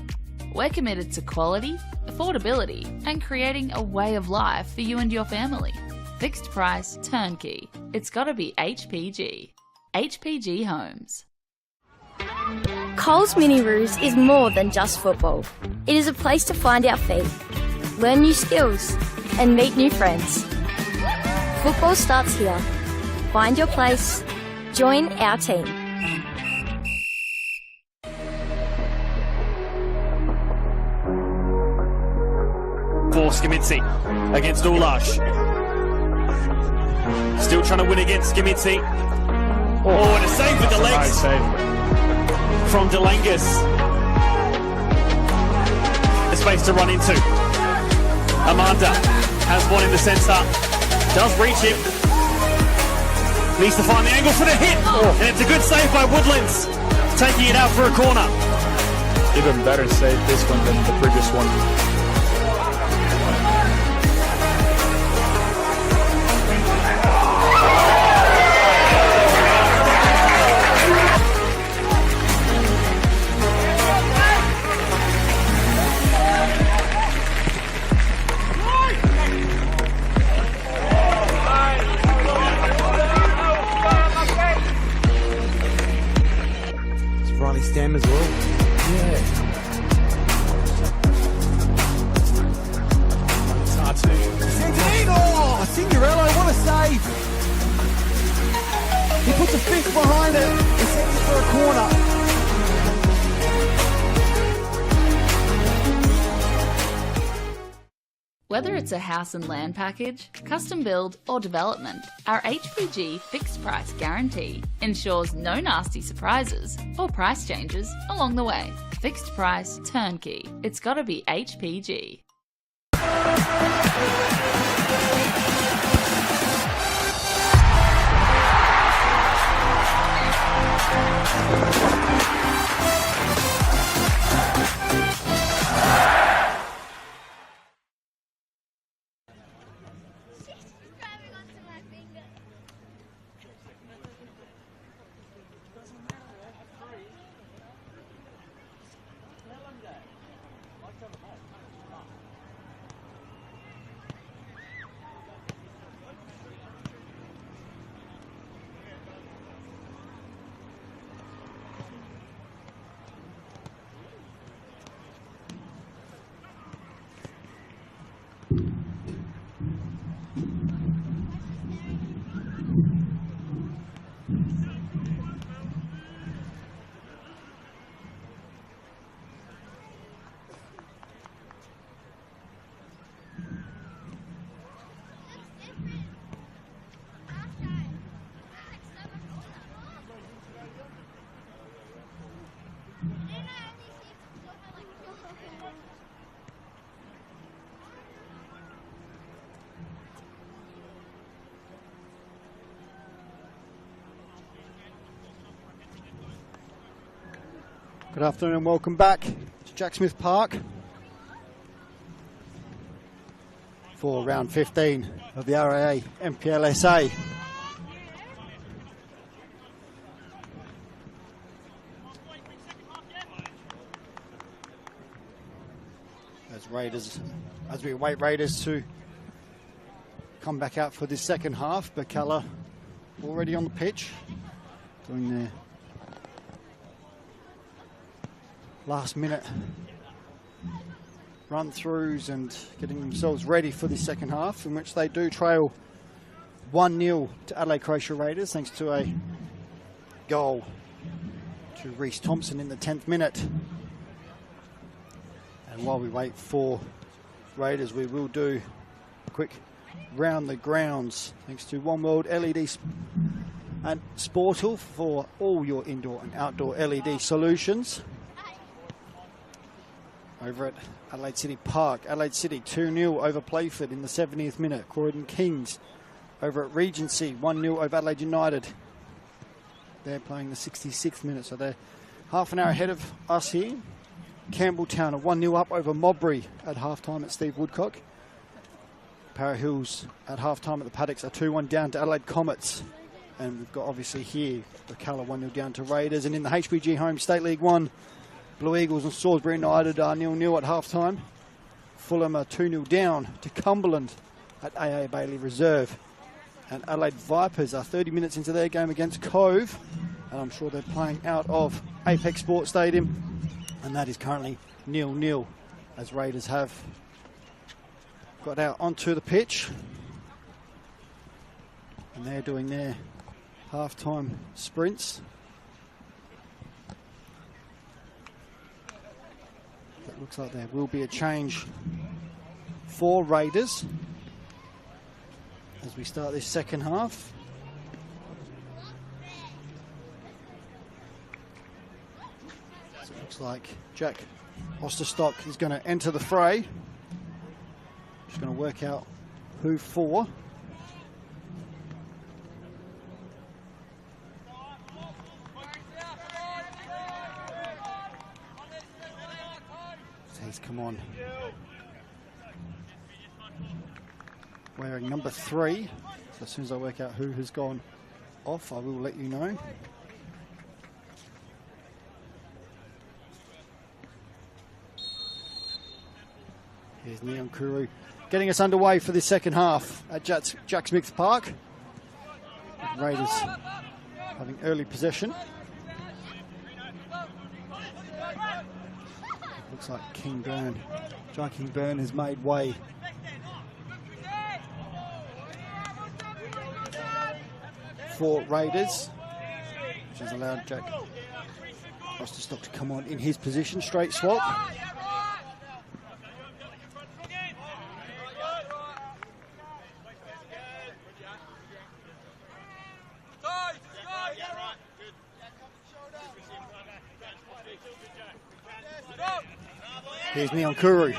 We're committed to quality, affordability and creating a way of life for you and your family. Fixed price turnkey. It's gotta be HPG. HPG Homes. Coles Mini Rouge is more than just football. It is a place to find our feet, learn new skills, and meet new friends. Football starts here. Find your place. Join our team. For Skimitsi against Rouge. Still trying to win against Skimitsi. Oh, and a save with the legs from Delangus. The space to run into. Amanda has one in the centre. Does reach him. Needs to find the angle for the hit. And it's a good save by Woodlands. Taking it out for a corner. Even better save this one than the previous one. Stem as well. Yeah. Oh, Cinderello, what a save! He puts a fist behind it and sends it for a corner. Whether it's a house and land package, custom build or development, our HPG fixed price guarantee ensures no nasty surprises or price changes along the way. Fixed price turnkey. It's gotta be HPG. Good afternoon and welcome back to Jack Smith Park for round 15 of the RAA NPLSA. As we await Raiders to come back out for this second half, Birkalla already on the pitch doing their last minute run-throughs and getting themselves ready for the second half, in which they do trail 1-0 to Adelaide Croatia Raiders thanks to a goal to Reece Thompson in the 10th minute. And while we wait for Raiders, we will do a quick round the grounds thanks to One World LED and Sportal for all your indoor and outdoor LED solutions. Over at Adelaide City Park, Adelaide City 2-0 over Playford in the 70th minute. Croydon Kings over at Regency 1-0 over Adelaide United. They're playing the 66th minute, so they're half an hour ahead of us here. Campbelltown are 1-0 up over Modbury at half-time at Steve Woodcock. Para Hills at half-time at the Paddocks are 2-1 down to Adelaide Comets. And we've got obviously here Birkalla 1-0 down to Raiders. And in the HPG Homes State League 1, Blue Eagles and Salisbury United are 0-0 at half-time. Fulham are 2-0 down to Cumberland at AA Bailey Reserve. And Adelaide Vipers are 30 minutes into their game against Cove. And I'm sure they're playing out of Apex Sports Stadium. And that is currently 0-0 as Raiders have got out onto the pitch. And they're doing their half-time sprints. It looks like there will be a change for Raiders as we start this second half. So it looks like Jack Osterstock is going to enter the fray. Just going to work out who for. He's come on wearing number 3. So as soon as I work out who has gone off, I will let you know. Here's Neon Kuru getting us underway for this second half at Jack Smith Park. Raiders having early possession. Looks like John Kingburn has made way. For Raiders, which has allowed Jack Osterstock to come on in his position. Straight swap. Here's Neon Kuru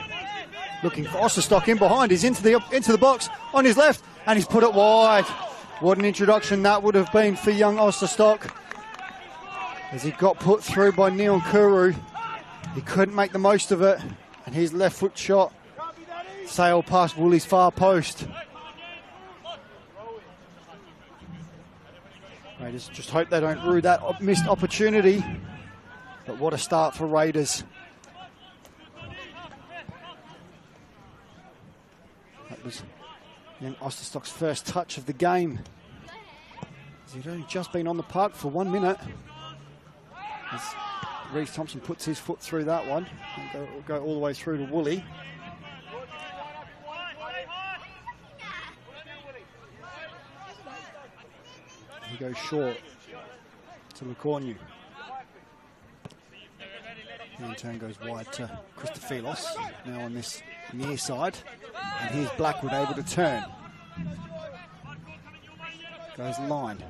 looking for Osterstock in behind. He's into the box on his left, and he's put it wide. What an introduction that would have been for young Osterstock as he got put through by Neon Kuru. He couldn't make the most of it, and his left foot shot sailed past Woolly's far post. Raiders just hope they don't rue that missed opportunity, but what a start for Raiders. That was young Osterstock's first touch of the game. He'd only just been on the park for 1 minute. As Reece Thompson puts his foot through that one and go all the way through to Woolley. He goes short to Lucornu. He in turn goes wide to Christophilos, now on this near side. And here's Blackwood able to turn. Goes line.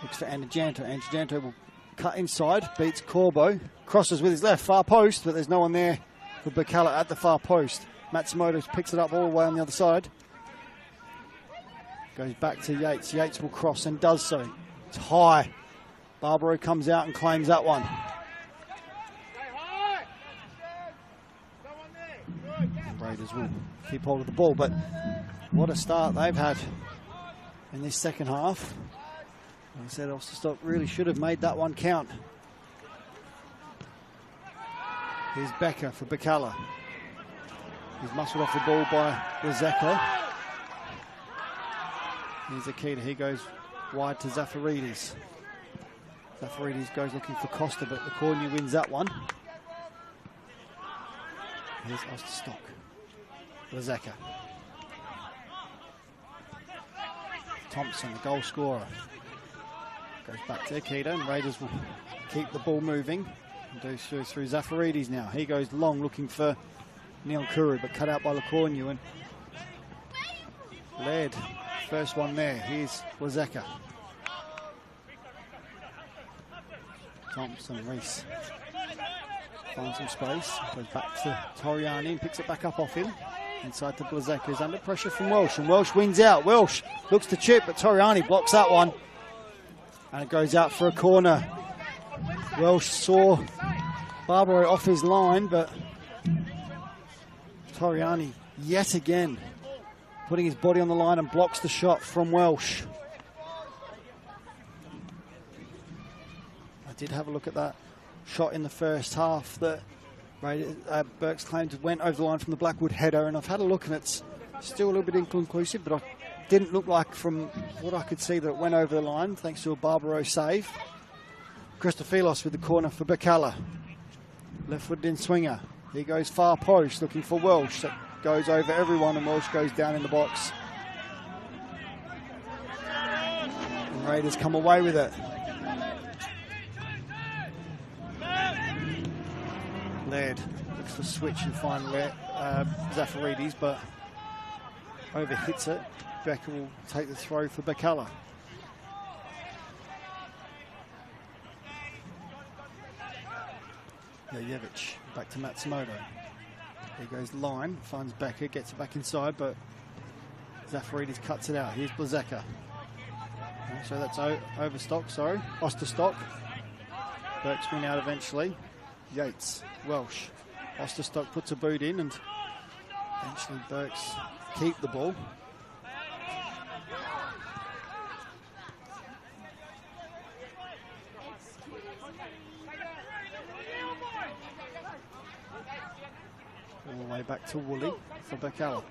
Looks for Antijanto. Antijanto will cut inside, beats Corbo. Crosses with his left, far post, but there's no one there for Birkalla at the far post. Matsumoto picks it up all the way on the other side. Goes back to Yates. Yates will cross and does so. It's high. Barbaro comes out and claims that one. Raiders will keep hold of the ball, but what a start they've had in this second half. Like I said, Osterstock really should have made that one count. Here's Becker for Birkalla. He's muscled off the ball by Rizeka. Here's Akita. He goes wide to Zafaridis. Zafaridis goes looking for Costa, but the Cornu wins that one. Here's Osterstock. Rizeka. Thompson, the goal scorer. Goes back to Akita, and Raiders will keep the ball moving. And goes through Zafaridis now. He goes long looking for Neil Kuru, but cut out by Lacornu, and led. First one there. Here's Rizeka. Thompson, Reese. Finds some space. Goes back to Toriani and picks it back up off him. Inside to Blazek, who's under pressure from Welsh, and Welsh wins out. Welsh looks to chip, but Toriani blocks that one. And it goes out for a corner. Welsh saw Barbaro off his line, but Toriani yet again putting his body on the line and blocks the shot from Welsh. I did have a look at that shot in the first half that Burke's claimed went over the line from the Blackwood header, and I've had a look and it's still a little bit inconclusive, but it didn't look like from what I could see that it went over the line thanks to a Barbaro save. Christophilos with the corner for Birkalla. Left-footed in swinger. He goes far post looking for Welsh. That goes over everyone, and Welsh goes down in the box. And Raiders come away with it. Laird looks for switch and find Zafaridis, but overhits it. Becker will take the throw for Birkalla. Jevich back to Matsumoto. He goes line, finds Becker, gets it back inside, but Zafaridis cuts it out. Here's Blazeka. So that's Osterstock. Burke's win out eventually. Yates, Welsh. Osterstock puts a boot in, and eventually Burke's keep the ball. All the way back to Woolley for Birkalla.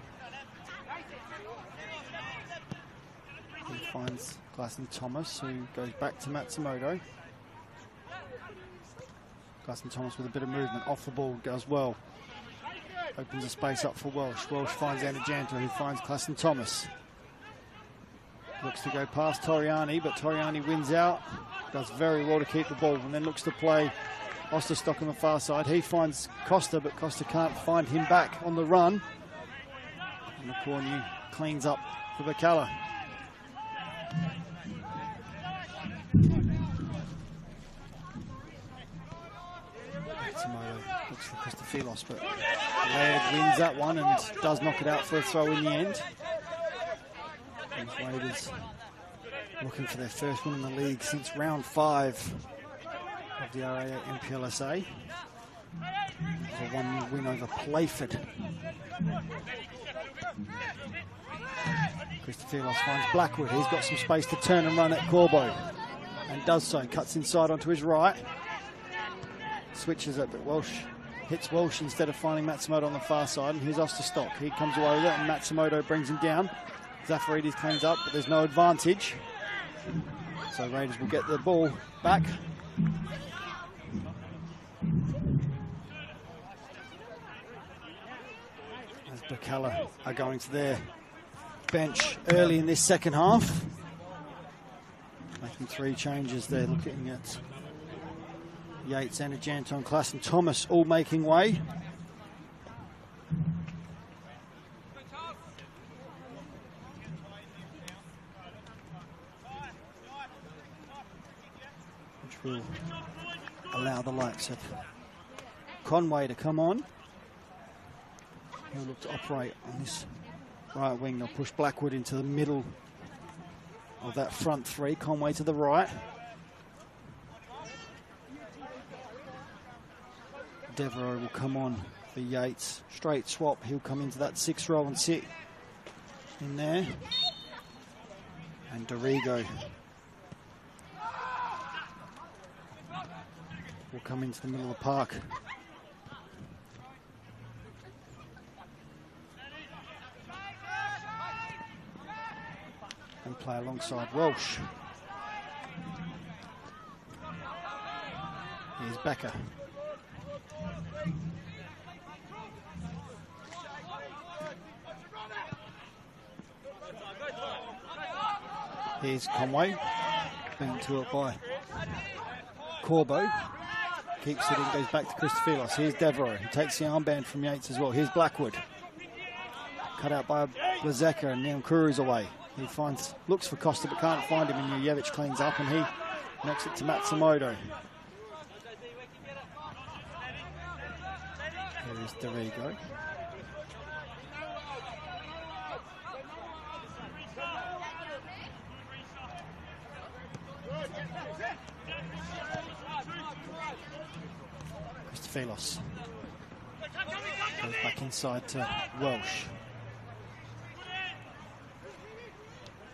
He finds Glasson Thomas, who goes back to Matsumoto. Glasson Thomas with a bit of movement off the ball, goes well. Opens a space up for Welsh. Welsh finds Anajanto, who finds Glasson Thomas. Looks to go past Toriani, but Toriani wins out. Does very well to keep the ball, and then looks to play Osterstock on the far side. He finds Costa, but Costa can't find him back on the run. And the Cornu cleans up for Birkalla. Matsumoto looks for Christophilos, but Laird wins that one and does knock it out for a throw in the end. And Raiders looking for their first win in the league since round 5 of the RA NPLSA. A 1-0 win over Playford. Christophilos finds Blackwood. He's got some space to turn and run at Corbo, and does so. Cuts inside onto his right. Switches it, but Welsh hits Welsh instead of finding Matsumoto on the far side. And here's Osterstock. He comes away with it, and Matsumoto brings him down. Zafaridis cleans up, but there's no advantage. So Raiders will get the ball back. As Birkalla are going to their bench early in this second half. Making 3 changes there, looking at Yates, Anajanto and Glasson Thomas all making way. Which will allow the likes of Conway to come on. He'll look to operate on this right wing. They'll push Blackwood into the middle of that front 3. Conway to the right. Devereaux will come on for Yates. Straight swap. He'll come into that 6th row and sit in there. And Dorigo will come into the middle of the park. And play alongside Welsh. Here's Becker. Here's Conway. Being to it by Corbo. Keeps it in, goes back to Christophilos. Here's Devereaux, who takes the armband from Yates as well. Here's Blackwood. Cut out by Blazeka, and now Kuru's away. He looks for Costa but can't find him, and Jurjevic cleans up and he knocks it to Matsumoto. Here is Dorigo. Christophilos goes back inside to Welsh.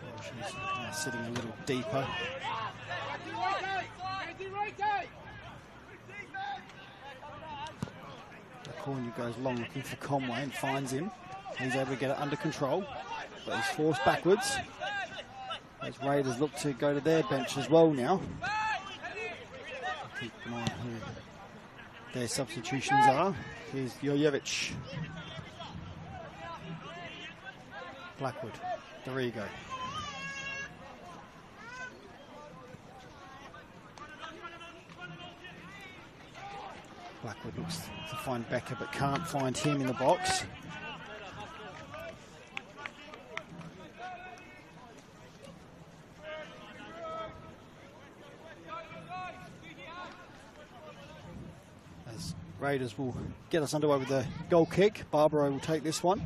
Welsh is sitting a little deeper. The corner goes long looking for Conway and finds him. He's able to get it under control, but he's forced backwards. Those Raiders look to go to their bench as well now. Keep an eye on who their substitutions are. Here's Jurjevic. Blackwood. Dorigo. Blackwood looks to find Becker but can't find him in the box. As Raiders will get us underway with the goal kick. Barbaro will take this one.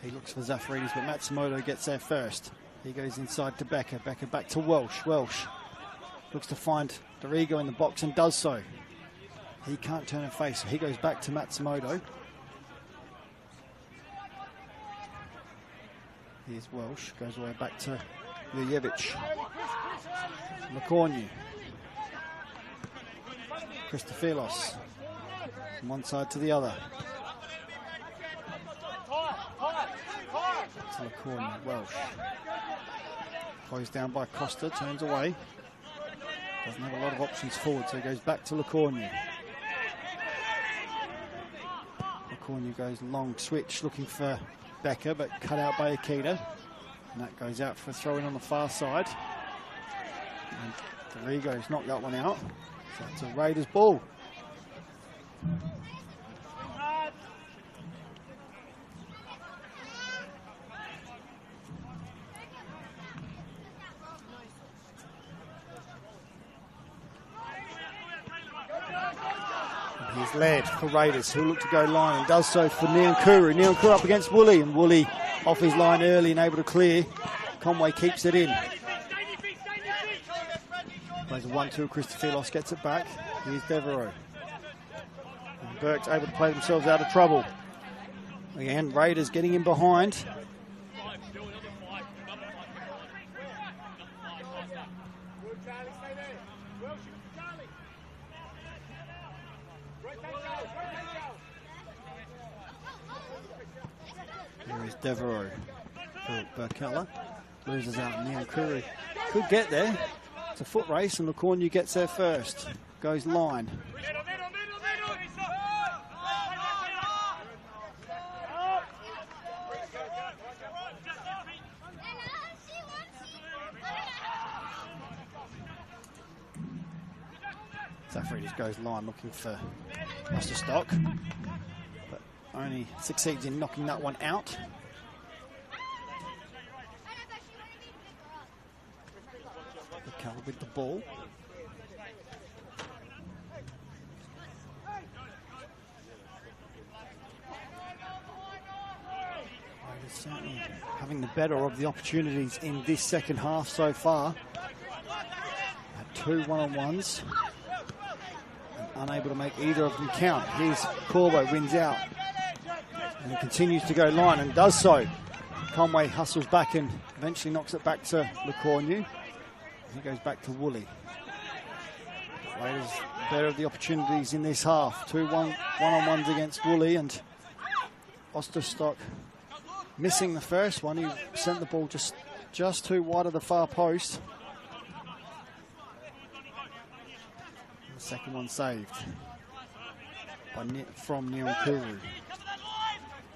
He looks for Zafaridis, but Matsumoto gets there first. He goes inside to Becker. Becker back to Welsh. Welsh looks to find Dorigo in the box and does so. He can't turn and face, so he goes back to Matsumoto. Here's Welsh, goes away back to Jurjevic. McCorney. Christophilos. From one side to the other. To McCorney, Welsh. Closed down by Costa, turns away. Doesn't have a lot of options forward, so he goes back to LaCornu. LaCornu goes long switch, looking for Becker, but cut out by Akita. And that goes out for a throw-in on the far side. And Dorigo's knocked that one out. So it's a Raiders ball. He's led for Raiders, who look to go line and does so for Niankuru. Niankuru up against Woolley, and Woolley off his line early and able to clear. Conway keeps it in. Plays a 1-2, Christophilos gets it back. Here's Devereaux. And Burke's able to play themselves out of trouble. Again, Raiders getting in behind. Here is Devereaux for Birkalla. Loses out, and Niankuru could get there. It's a foot race, and LaCornu gets there first. Goes line. Zafaridis goes line looking for Stock, but only succeeds in knocking that one out. Birkalla with the ball. Raiders certainly having the better of the opportunities in this second half so far. Had 2 one-on-ones. unable to make either of them count. Here's Corbo, wins out. And he continues to go line and does so. Conway hustles back and eventually knocks it back to LeCornu. He goes back to Woolley. Raiders better of the opportunities in this half. 2 one-on-ones against Woolley, and Osterstock missing the first one. He sent the ball just too wide of the far post. The second one saved from Neon Kuru.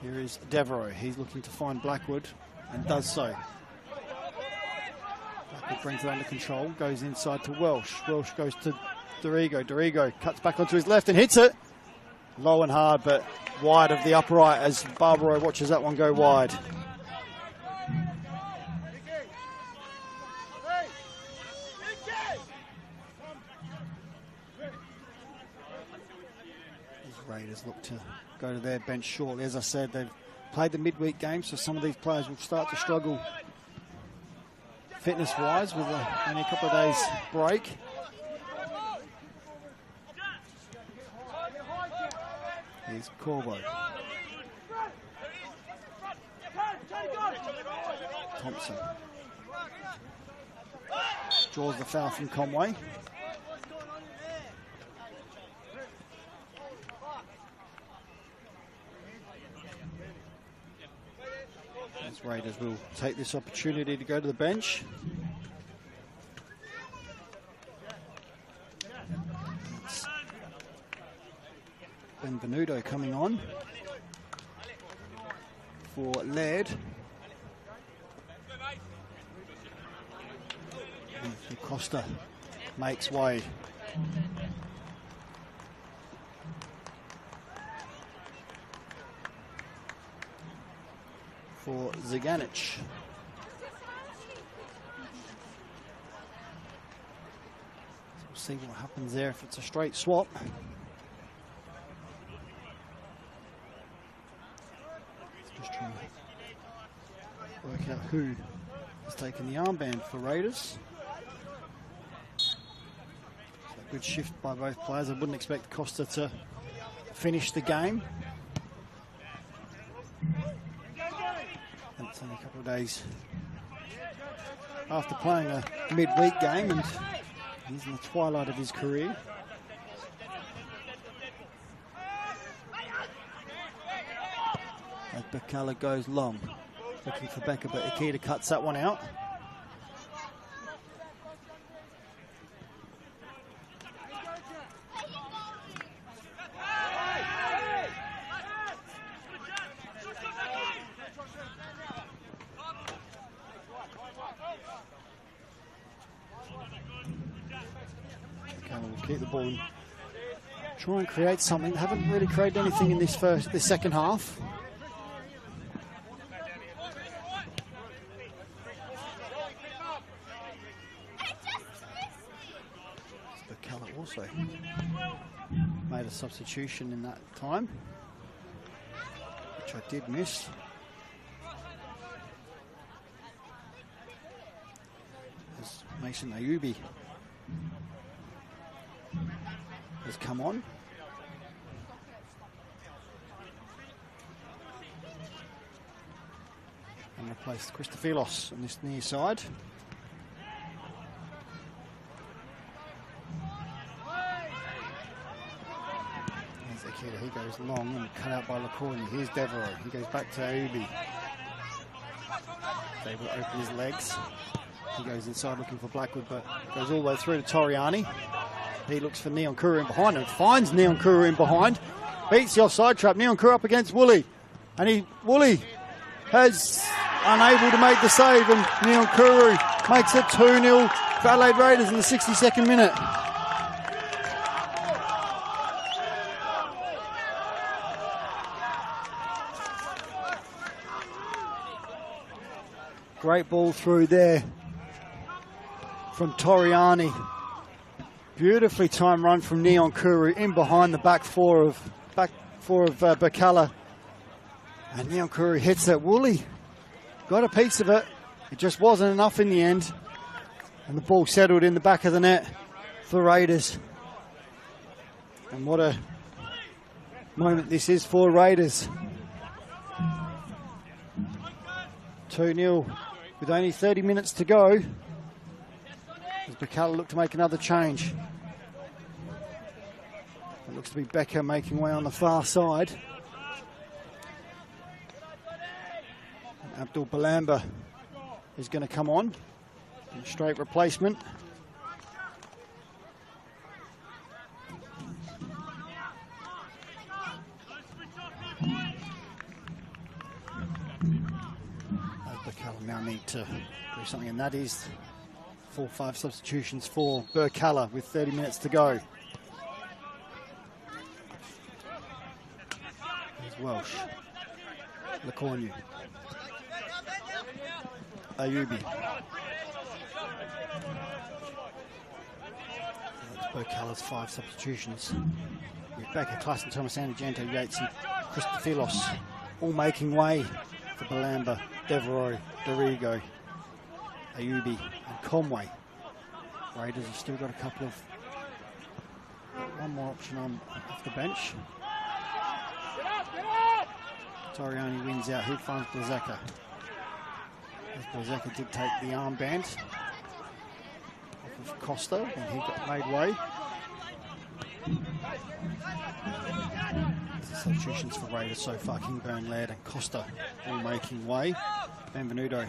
Here is Devereaux. He's looking to find Blackwood and does so. Blackwood brings it under control, goes inside to Welsh. Welsh goes to Dorigo. Dorigo cuts back onto his left and hits it. Low and hard, but wide of the upright as Barbaro watches that one go wide. Raiders look to go to their bench shortly. As I said, they've played the midweek game, so some of these players will start to struggle fitness-wise with only a couple of days break. Here's Corbo. Thompson draws the foul from Conway. Raiders will take this opportunity to go to the bench. It's Benvenuto coming on for Laird. And Costa makes way. For Ziganic. We'll see what happens there if it's a straight swap. Just trying to work out who has taken the armband for Raiders. So a good shift by both players. I wouldn't expect Costa to finish the game. It's only a couple of days after playing a midweek game, and he's in the twilight of his career. As Birkalla goes long, looking for Becker, but Ikeda cuts that one out. Keep the ball and try and create something. They haven't really created anything in this second half. Birkalla also made a substitution in that time, which I did miss. As Mason Ayubi has come on. And replaced Christophilos on this near side. Here's Ikeda, he goes long and cut out by LeCornu. Here's Devereaux, he goes back to Ubi. He's able to open his legs. He goes inside looking for Blackwood, but goes all the way through to Toriani. He looks for Neon Kuru in behind and finds Neon Kuru in behind. Beats the offside trap. Neon Kuru up against Woolley. And Woolley has unable to make the save, and Neon Kuru makes it 2-0 for Adelaide Raiders in the 62nd minute. Great ball through there from Toriani. Beautifully timed run from Neon Kuru in behind the back four of Birkalla. And Neon Kuru hits it. Woolley got a piece of it. It just wasn't enough in the end. And the ball settled in the back of the net for Raiders. And what a moment this is for Raiders. 2-0 with only 30 minutes to go. As Birkalla look to make another change. It looks to be Becker making way on the far side. And Abdul Balamba is going to come on. In straight replacement. Birkalla now need to do something, and that is 4-5 substitutions for Birkalla with 30 minutes to go. There's Welsh, Lacornu, Ayubi. Birkalla's 5 substitutions. With Becker, Klassen, Thomas, Anagento, Yates and Christophilos all making way for Balamba, Deveroy, Dorigo, Ayubi and Conway. Raiders have still got a couple of... one more option on off the bench. Toriani wins out. He finds Blazeka. As Blazeka did take the armband off of Costa and he got made way. Substitutions for Raiders so far. Kingburn, Laird and Costa all making way. Benvenuto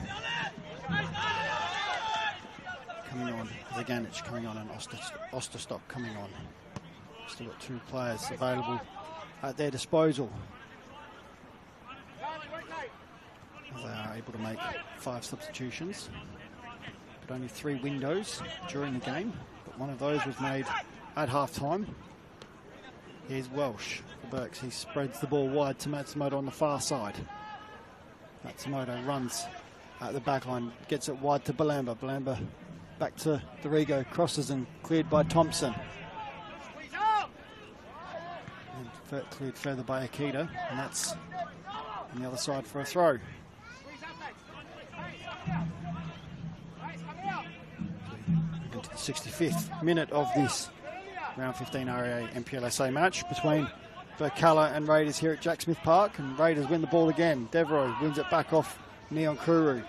coming on. Zaganic coming on and Osterstock coming on. Still got 2 players available at their disposal. They are able to make 5 substitutions. But only 3 windows during the game. But one of those was made at half-time. Here's Welsh for Berks. He spreads the ball wide to Matsumoto on the far side. Matsumoto runs at the back line, gets it wide to Balamba. Balamba back to Dorigo, crosses and cleared by Thompson. And cleared further by Akita, and that's on the other side for a throw. Into the 65th minute of this round 15 RAA NPLSA match between Birkalla and Raiders here at Jack Smith Park, and Raiders win the ball again. Deveroy wins it back off Neon Kuru.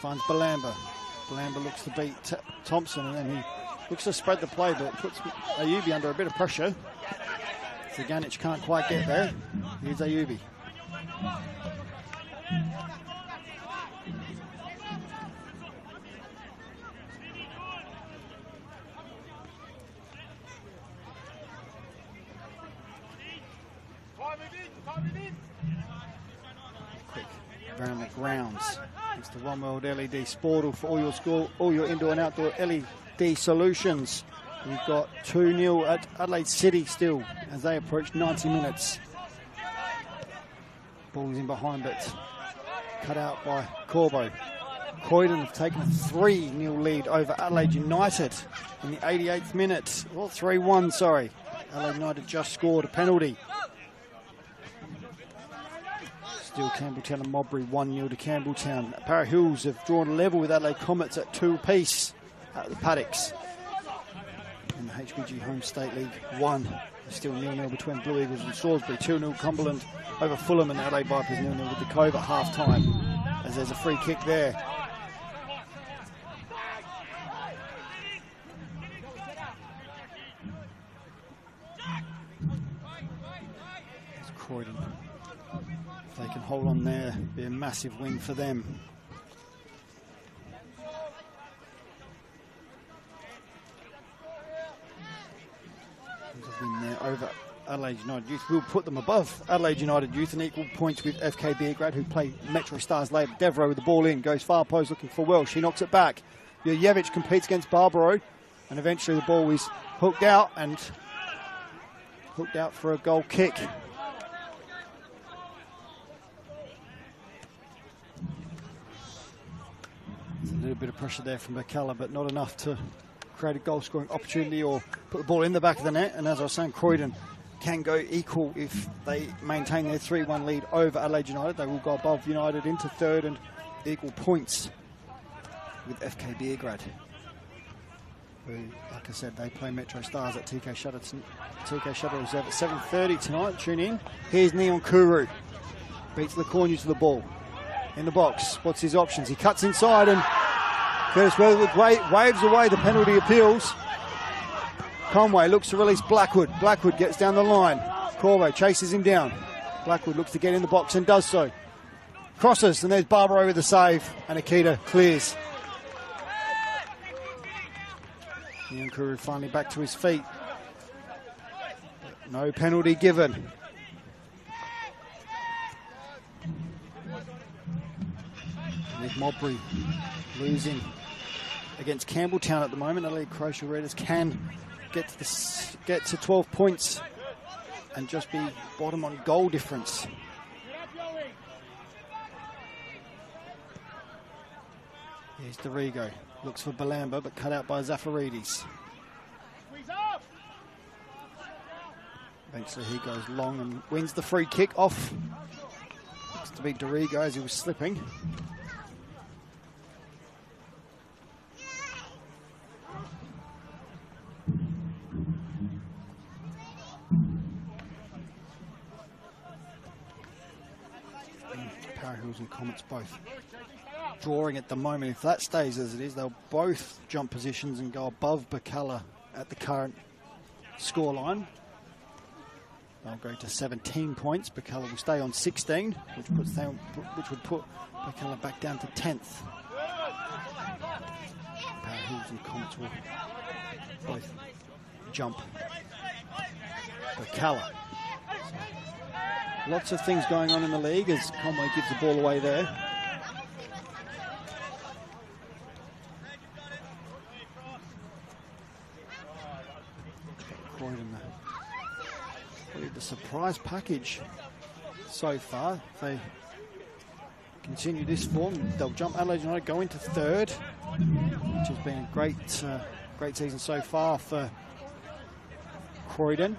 Finds Balamba. Balamba looks to beat Thompson, and then he looks to spread the play, but puts Ayubi under a bit of pressure. Zaganic can't quite get there. Here's Ayubi. Quick around the grounds. It's the One World LED Sportal for all your indoor and outdoor LED solutions. We've got 2-0 at Adelaide City still as they approach 90 minutes. Ball's in behind, but cut out by Corbo. Croydon have taken a 3-0 lead over Adelaide United in the 88th minute. Well, 3-1, sorry. Adelaide United just scored a penalty. Still Campbelltown and Modbury 1-0 to Campbelltown. Para Hills have drawn a level with Adelaide Comets at 2 apiece at the Paddocks. In the HPG Homes State League 1, there's still 0-0 between Blue Eagles and Salisbury. 2-0 Cumberland over Fulham, and Adelaide Vipers 0-0 with the Cove at half-time, as there's a free kick there. There's Croydon. If they can hold on there, it'll be a massive win for them. Win there over Adelaide United Youth will put them above Adelaide United Youth and equal points with FK Beergrad, who play Metro Stars later. Devereaux with the ball in, goes far post looking for Welsh. He knocks it back. Jurjevic competes against Barbaro, and eventually the ball is hooked out for a goal kick. There's a little bit of pressure there from Birkalla, but not enough to create a goal scoring opportunity or put the ball in the back of the net. And as I was saying, Croydon can go equal if they maintain their 3-1 lead over Adelaide United. They will go above United into third and equal points with FK Beergrad. who, like I said, they play Metro Stars at TK Shuttle Reserve at 7:30 tonight. Tune in. Here's Neon Kuru. Beats Lacornu to the ball. In the box. What's his options? He cuts inside and Curtis Weatherwood waves away the penalty appeals. Conway looks to release Blackwood. Blackwood gets down the line. Corvo chases him down. Blackwood looks to get in the box and does so. Crosses, and there's Barbara with the save, and Akita clears. Nyankuru finally back to his feet. No penalty given. Nick Mobry losing against Campbelltown at the moment. Adelaide Croatia Raiders can get to 12 points and just be bottom on goal difference. Here's Dorigo. Looks for Balamba, but cut out by Zafaridis. Eventually he goes long and wins the free kick off. Looks to be Dorigo as he was slipping. Parahills and Comets both drawing at the moment. If that stays as it is, they'll both jump positions and go above Birkalla at the current scoreline. They'll go to 17 points. Birkalla will stay on 16, which would put Birkalla back down to 10th. Parahills and Comets will both jump Birkalla. Lots of things going on in the league as Conway gives the ball away there. Probably the surprise package so far. If they continue this form, they'll jump Adelaide United, go into third, which has been a great season so far for Croydon.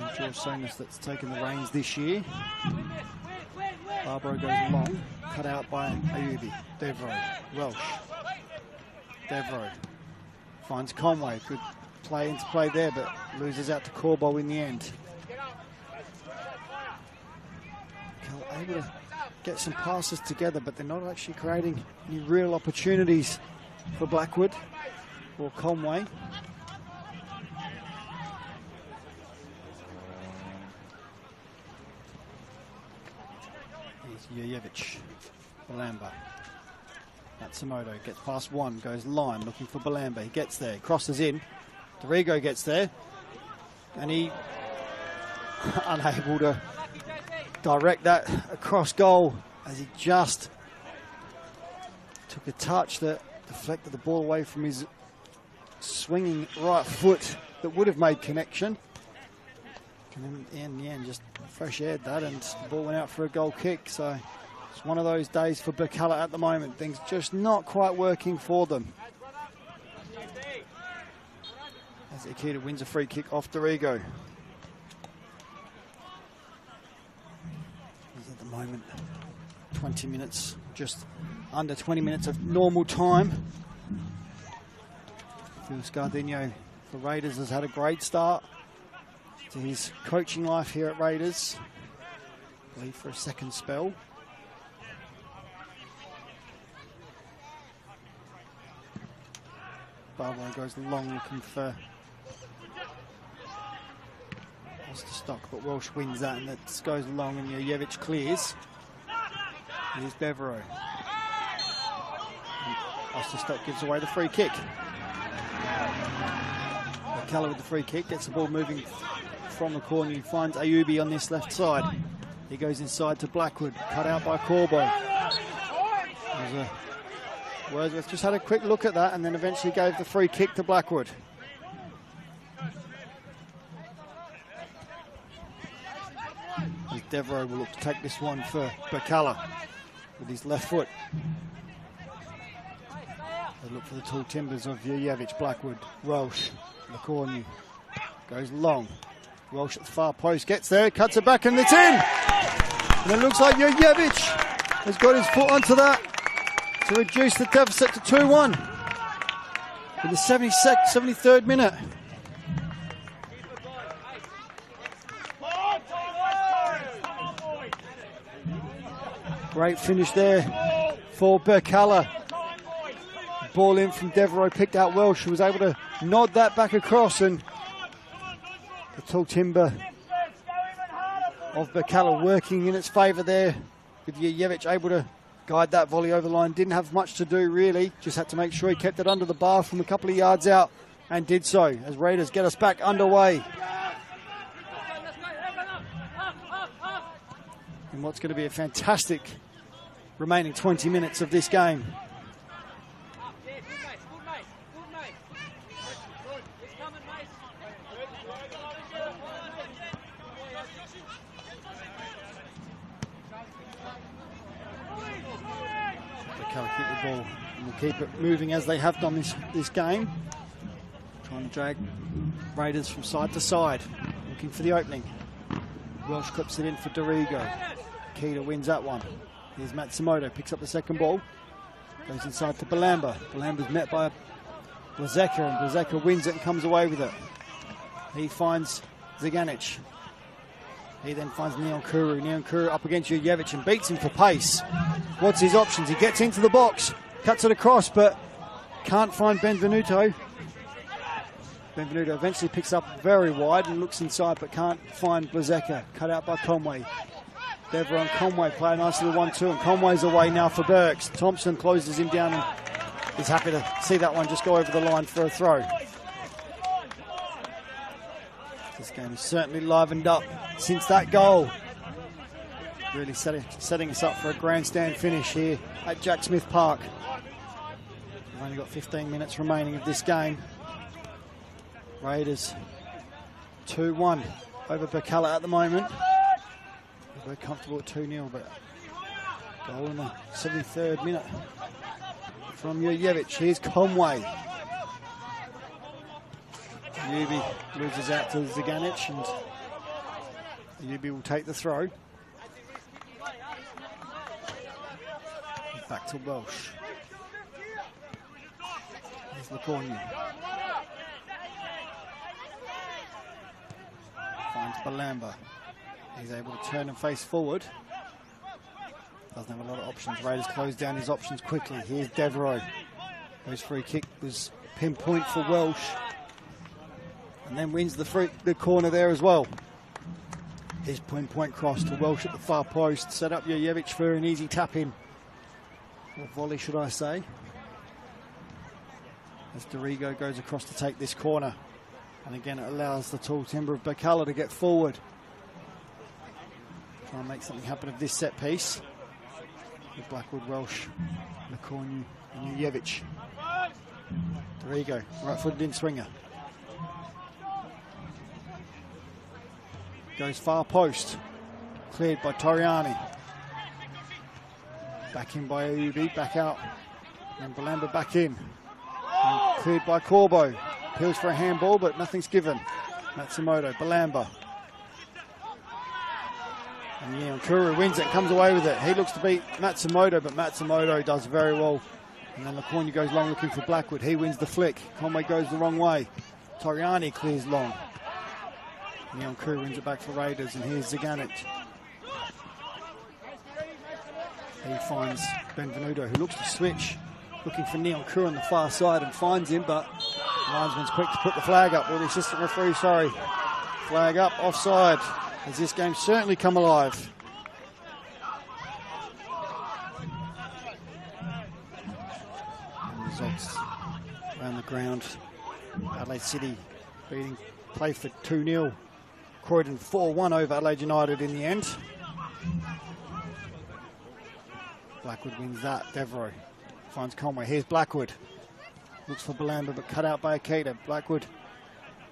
And George Sonis that's taken the reins this year. Barbaro goes long, cut out by Ayubi. Devro, Welsh. Devro finds Conway. Good play into play there, but loses out to Corbo in the end. Able to get some passes together, but they're not actually creating any real opportunities for Blackwood or Conway. Here's Jurjevic, Balamba. Matsumoto gets past one, goes line, looking for Balamba. He gets there, crosses in. Dorigo gets there, and he unable to direct that across goal as he just took a touch that deflected the ball away from his swinging right foot that would have made connection. And in the end, just fresh aired that, and the ball went out for a goal kick. So it's one of those days for Birkalla at the moment. Things just not quite working for them. As Akita wins a free kick off Dorigo. At the moment, 20 minutes, just under 20 minutes of normal time. Phil Scardino for Raiders has had a great start to his coaching life here at Raiders. I believe for a second spell. Barbara goes long looking for Stock, but Welsh wins that, and that goes long, and Jurjevic clears. Here's Devereaux. Osterstock gives away the free kick. Birkalla with the free kick, gets the ball moving from the corner. He finds Ayubi on this left side. He goes inside to Blackwood, cut out by Corbo. Wordsworth just had a quick look at that and then eventually gave the free kick to Blackwood. Devereaux will look to take this one for Birkalla with his left foot. They look for the tall timbers of Jurjevic, Blackwood, Welsh, Lacornu. Goes long. Welsh at the far post, gets there, cuts it back, and it's in! And it looks like Jurjevic has got his foot onto that. to reduce the deficit to 2-1 in the 73rd minute. Great finish there for Birkalla. Ball in from Devereaux, picked out Welsh, who was able to nod that back across, and the tall timber of Birkalla working in its favour there, with Jurjevic able to guide that volley over the line. Didn't have much to do really, just had to make sure he kept it under the bar from a couple of yards out, and did so as Raiders get us back underway in what's going to be a fantastic remaining 20 minutes of this game. Keep the ball and will keep it moving as they have done this game. Trying to drag Raiders from side to side, looking for the opening. Welsh clips it in for Dorigo. Keita wins that one. Here's Matsumoto, picks up the second ball. Goes inside to Balamba. Balamba's met by Blazeka, and Blazeka wins it and comes away with it. He finds Ziganic. He then finds Neonkuru. Neonkuru up against Jurjevic and beats him for pace. What's his options? He gets into the box, cuts it across, but can't find Benvenuto. Benvenuto eventually picks up very wide and looks inside, but can't find Blazeka. Cut out by Conway. Devereaux and Conway play a nice little 1-2, and Conway's away now for Burks. Thompson closes him down and is happy to see that one just go over the line for a throw. This game has certainly livened up since that goal. Really setting us up for a grandstand finish here at Jack Smith Park. We've only got 15 minutes remaining of this game. Raiders 2-1 over Birkalla at the moment. They're very comfortable at 2-0, but goal in the 73rd minute from Jurjevic. Here's Conway. Ayubi loses out to Ziganic, and Ayubi will take the throw. Back to Welsh. Here's Lacornu. Finds Balamba. He's able to turn and face forward. Doesn't have a lot of options. Raiders close down his options quickly. Here's Devereaux. His free kick was pinpoint for Welsh, and then wins the corner there as well. His pinpoint cross to Welsh at the far post. Set up Jurjevic for an easy tap in. Or volley, should I say. As Dorigo goes across to take this corner. And again, it allows the tall timber of Birkalla to get forward. Try and make something happen of this set piece. With Blackwood, Welsh, Lacornu and Jurjevic. Dorigo, right-footed in swinger. Goes far post. Cleared by Toriani. Back in by Ayubi, back out. And Balamba back in. And cleared by Corbo. Appeals for a handball, but nothing's given. Matsumoto, Balamba. And Neonkuru wins it, comes away with it. He looks to beat Matsumoto, but Matsumoto does very well. And then Lacornu goes long looking for Blackwood. He wins the flick. Conway goes the wrong way. Toriani clears long. Neonkuru wins it back for Raiders, and here's Ziganic. He finds Benvenuto, who looks to switch, looking for Neonkuru on the far side, and finds him, but the linesman's quick to put the flag up, or the assistant referee, sorry. Flag up, offside, as this game's certainly come alive. And results around the ground. Adelaide City beating Playford 2-0. Croydon 4-1 over Adelaide United in the end. Blackwood wins that. Devereaux finds Conway. Here's Blackwood. Looks for Balamba, but cut out by Keita. Blackwood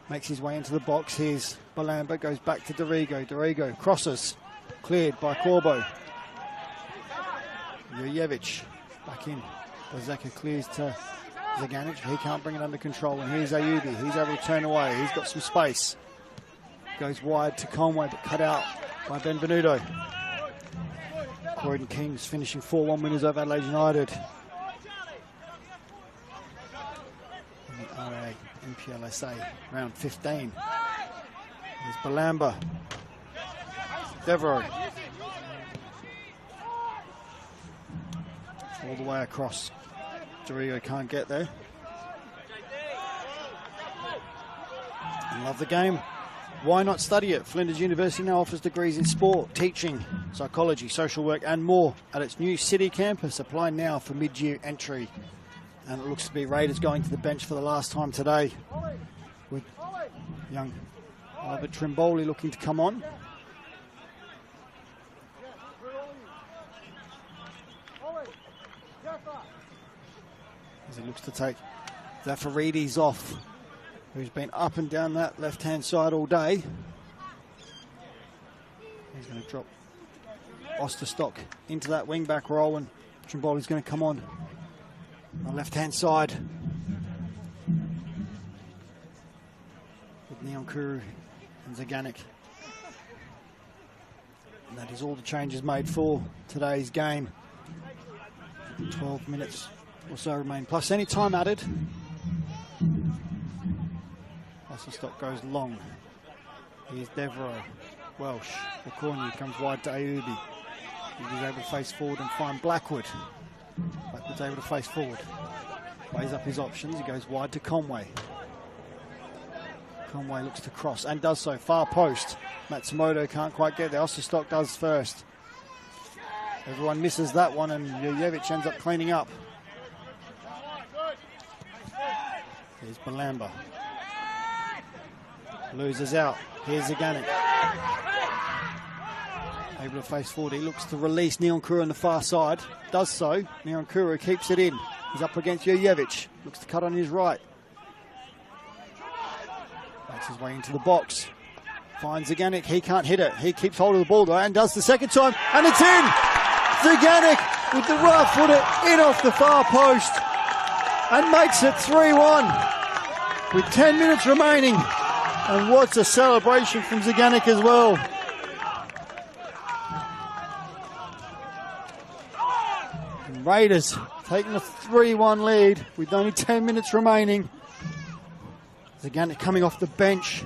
makes his way into the box. Here's Balamba. Goes back to Dorigo. Dorigo crosses. Cleared by Corbo. Jurjevic back in. Blazeka clears to Ziganic. He can't bring it under control. And here's Ayubi. He's able to turn away. He's got some space. Goes wide to Conway, but cut out by Benvenuto. Croydon Kings finishing 4-1 winners over Adelaide United RA NPLSA round 15. There's Balamba. Devereaux. All the way across. Dorigo can't get there. I love the game. Why not study it? Flinders University now offers degrees in sport, teaching, psychology, social work and more at its new city campus. Apply now for mid-year entry. And it looks to be Raiders going to the bench for the last time today, with young Oliver Trimboli looking to come on. As he looks to take Zafaridis off, who's been up and down that left-hand side all day. He's going to drop Osterstock into that wing-back role, and Trimboli's going to come on the left-hand side with Neonkuru and Zaganik. And that is all the changes made for today's game. 12 minutes or so remain, plus any time added. Osterstock goes long. Here's Devereaux. Welsh. The corner comes wide to Ayubi. He's able to face forward and find Blackwood. Blackwood's able to face forward. Weighs up his options. He goes wide to Conway. Conway looks to cross and does so. Far post. Matsumoto can't quite get there. Osterstock does first. Everyone misses that one, and Jurjevic ends up cleaning up. Here's Balamba. Loses out. Here's Zaganik. Able to face forward. He looks to release Neonkuru on the far side. Does so. Neonkuru keeps it in. He's up against Jurjevic. Looks to cut on his right. Makes his way into the box. Finds Zaganik. He can't hit it. He keeps hold of the ball though and does the second time. And it's in! Zaganik with the right footer in off the far post and makes it 3-1 with 10 minutes remaining. And what's a celebration from Zaganik as well. And Raiders taking a 3-1 lead with only 10 minutes remaining. Zaganik coming off the bench.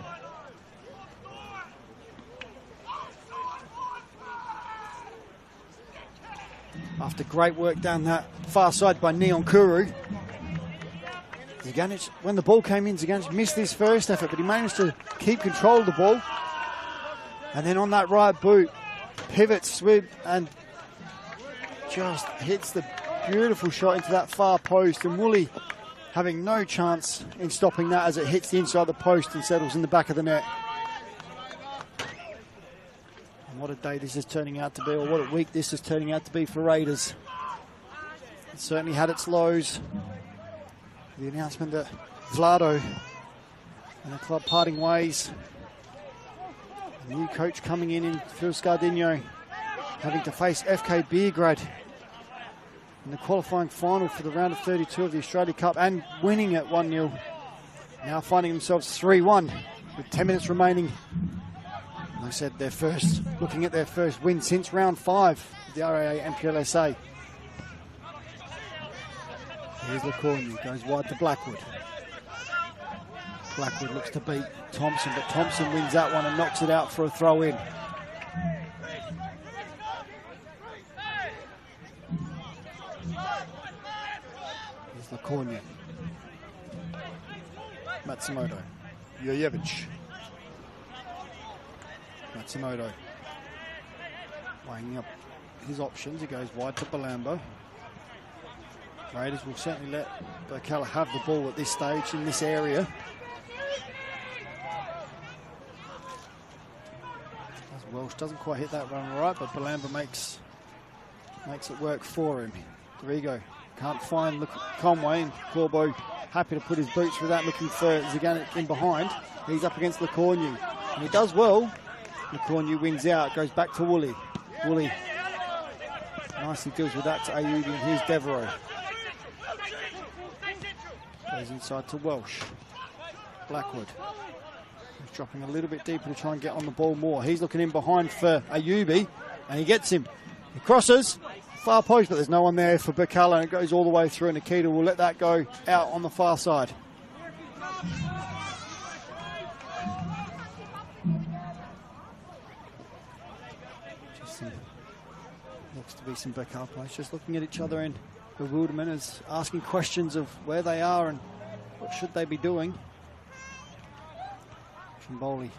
After great work down that far side by Neonkuru. Zaganik, when the ball came in, Zaganik missed his first effort, but he managed to keep control of the ball. And then on that right boot, pivots with and just hits the beautiful shot into that far post. And Woolley having no chance in stopping that as it hits the inside the post and settles in the back of the net. And what a day this is turning out to be, or what a week this is turning out to be for Raiders. It certainly had its lows. The announcement that Vlado and the club parting ways. A new coach coming in Phil Scardino, having to face FK Beograd in the qualifying final for the round of 32 of the Australia Cup and winning at 1-0. Now finding themselves 3-1 with 10 minutes remaining. And they said looking at their first win since round 5 of the RAA NPLSA. Here's Lacornu, goes wide to Blackwood. Blackwood looks to beat Thompson, but Thompson wins that one and knocks it out for a throw in. Here's Lacornu. Matsumoto. Jurjevic. Matsumoto. Weighing up his options, he goes wide to Balamba. Raiders will certainly let Birkalla have the ball at this stage in this area. As Welsh doesn't quite hit that run right, but Balamba makes it work for him. Dorigo can't find Conway, and Corbo happy to put his boots through that, looking for Zaganik in behind. He's up against Lacornu, and he does well. Lacornu wins out, goes back to Woolley. Woolley nicely deals with that to Ayubi, and here's Devereaux. Goes inside to Welsh. Blackwood. He's dropping a little bit deeper to try and get on the ball more. He's looking in behind for Ayubi, and he gets him. He crosses, far post, but there's no one there for Birkalla, and it goes all the way through, and Nikita will let that go out on the far side. Looks to be some Birkalla players just looking at each other in bewilderment, as asking questions of where they are and what should they be doing. Trimboli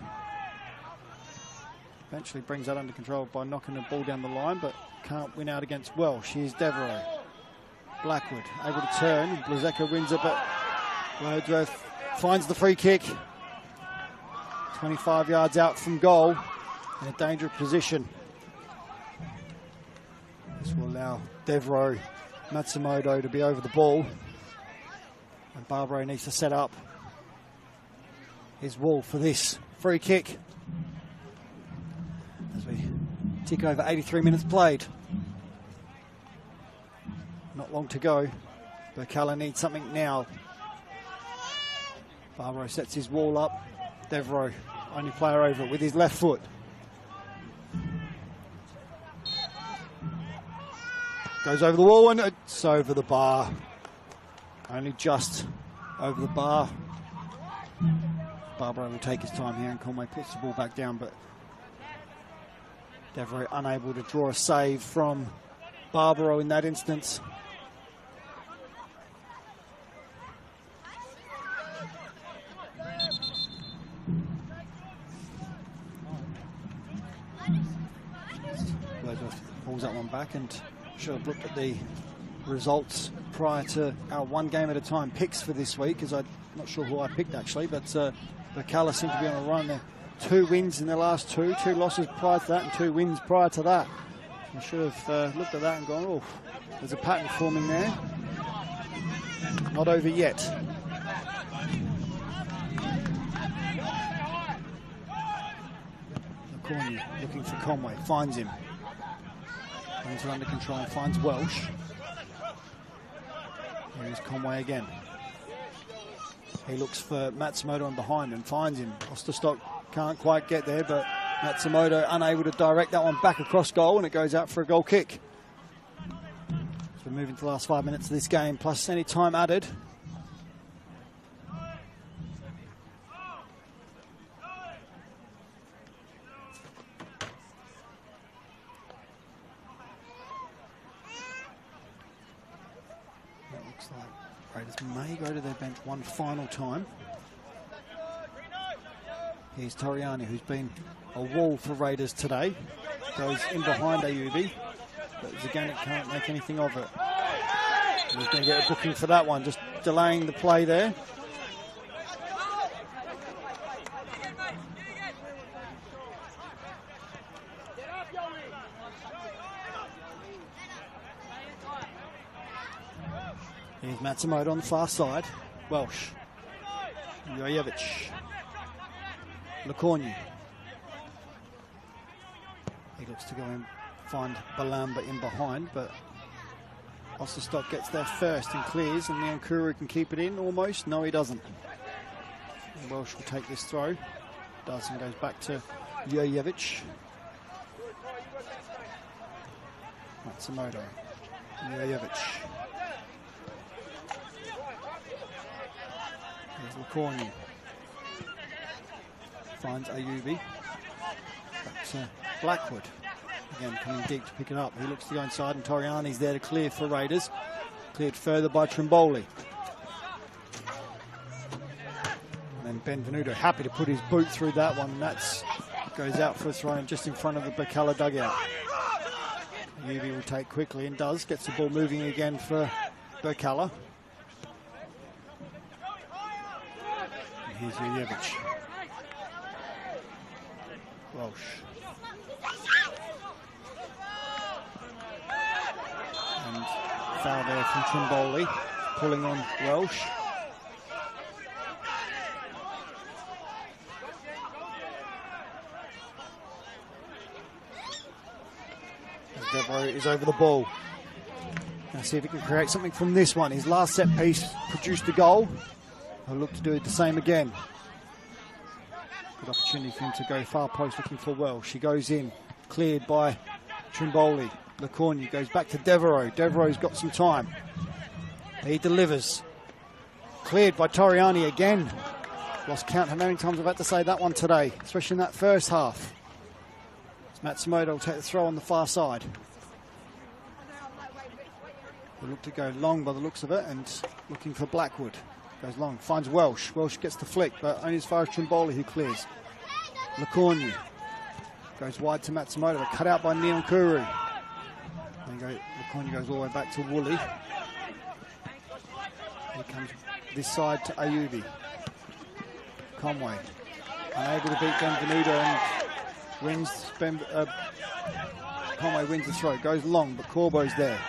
eventually brings that under control by knocking the ball down the line, but can't win out against Welsh. Here's Devereaux. Blackwood able to turn. Blazeka wins it, but Wordsworth finds the free kick. 25 yards out from goal in a dangerous position. This will allow Devereaux, Matsumoto to be over the ball. And Barbaro needs to set up his wall for this free kick. As we tick over 83 minutes played. Not long to go. Birkalla needs something now. Barbaro sets his wall up. Devereaux, only player over it with his left foot. Goes over the wall and it's over the bar. Only just over the bar. Barbaro will take his time here and Conway puts the ball back down, but Devereaux unable to draw a save from Barbaro in that instance. Pulls that one back, and should have looked at the results prior to our one game at a time picks for this week, because I'm not sure who I picked actually, but Birkalla seemed to be on a run there. 2 wins in the last 2 losses prior to that, and 2 wins prior to that. I should have looked at that and gone, oh, there's a pattern forming there. Not over yet. Corny looking for Conway, finds him. Brings it under control and finds Welsh. Here's Conway again. He looks for Matsumoto in behind and finds him. Osterstock can't quite get there, but Matsumoto unable to direct that one back across goal, and it goes out for a goal kick. So we're moving to the last 5 minutes of this game, plus any time added. Raiders may go to their bench one final time. Here's Toriani, who's been a wall for Raiders today. Goes in behind Ayubi, but Zaganek can't make anything of it. He's going to get a booking for that one, just delaying the play there. Here's Matsumoto on the far side. Welsh. Jojevic. Lacornu. He looks to go and find Balamba in behind, but Osterstock gets there first and clears, and Nyankuru can keep it in almost. No, he doesn't. And Welsh will take this throw. Does, and goes back to Jojevic. Matsumoto. Jojevic. Here's Lacornu. Finds Ayubi. Back to Blackwood. Again, coming deep to pick it up. He looks to go inside, and Toriani's there to clear for Raiders. Cleared further by Trimboli. And then Benvenuto happy to put his boot through that one. And that's goes out for a throw in just in front of the Birkalla dugout. Ayubi will take quickly and does. Gets the ball moving again for Birkalla. And here's Jojevic. Welsh. And foul there from Trimboli, pulling on Welsh. Devereaux is over the ball. Now see if he can create something from this one. His last set piece produced a goal. He'll look to do the same again. Good opportunity for him to go far post looking for Welsh. He goes in, cleared by Trimboli. Lacornu goes back to Devereaux. Devereaux's got some time. He delivers. Cleared by Toriani again. Lost count how many times I've had to say that one today, especially in that first half. Matsumoto will take the throw on the far side. They look to go long by the looks of it, and looking for Blackwood. Goes long, finds Welsh. Welsh gets the flick, but only as far as Trimboli, who clears. Lecornu goes wide to Matsumoto, but cut out by Neon Kuru. Lecornu goes all the way back to Woolley. Here comes this side to Ayubi. Conway unable to beat Benvenuto and wins. Conway wins the throw, goes long, but Corbo's there.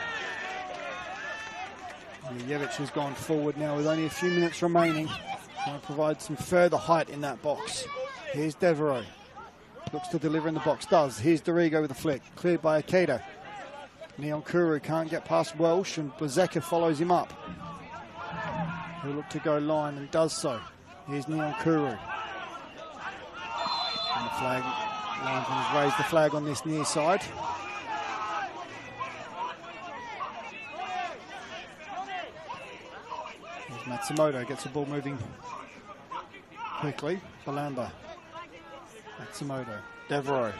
Milijevic has gone forward now with only a few minutes remaining, trying to provide some further height in that box. Here's Devereaux, looks to deliver in the box, does. Here's Dorigo with a flick, cleared by Akeda. Neon Kuru can't get past Welsh, and Blazeka follows him up. He'll look to go line and does so. Here's Neon Kuru. And the flag, Linesman has raised the flag on this near side. Here's Matsumoto, gets the ball moving quickly. Balamba. Matsumoto. Devereaux.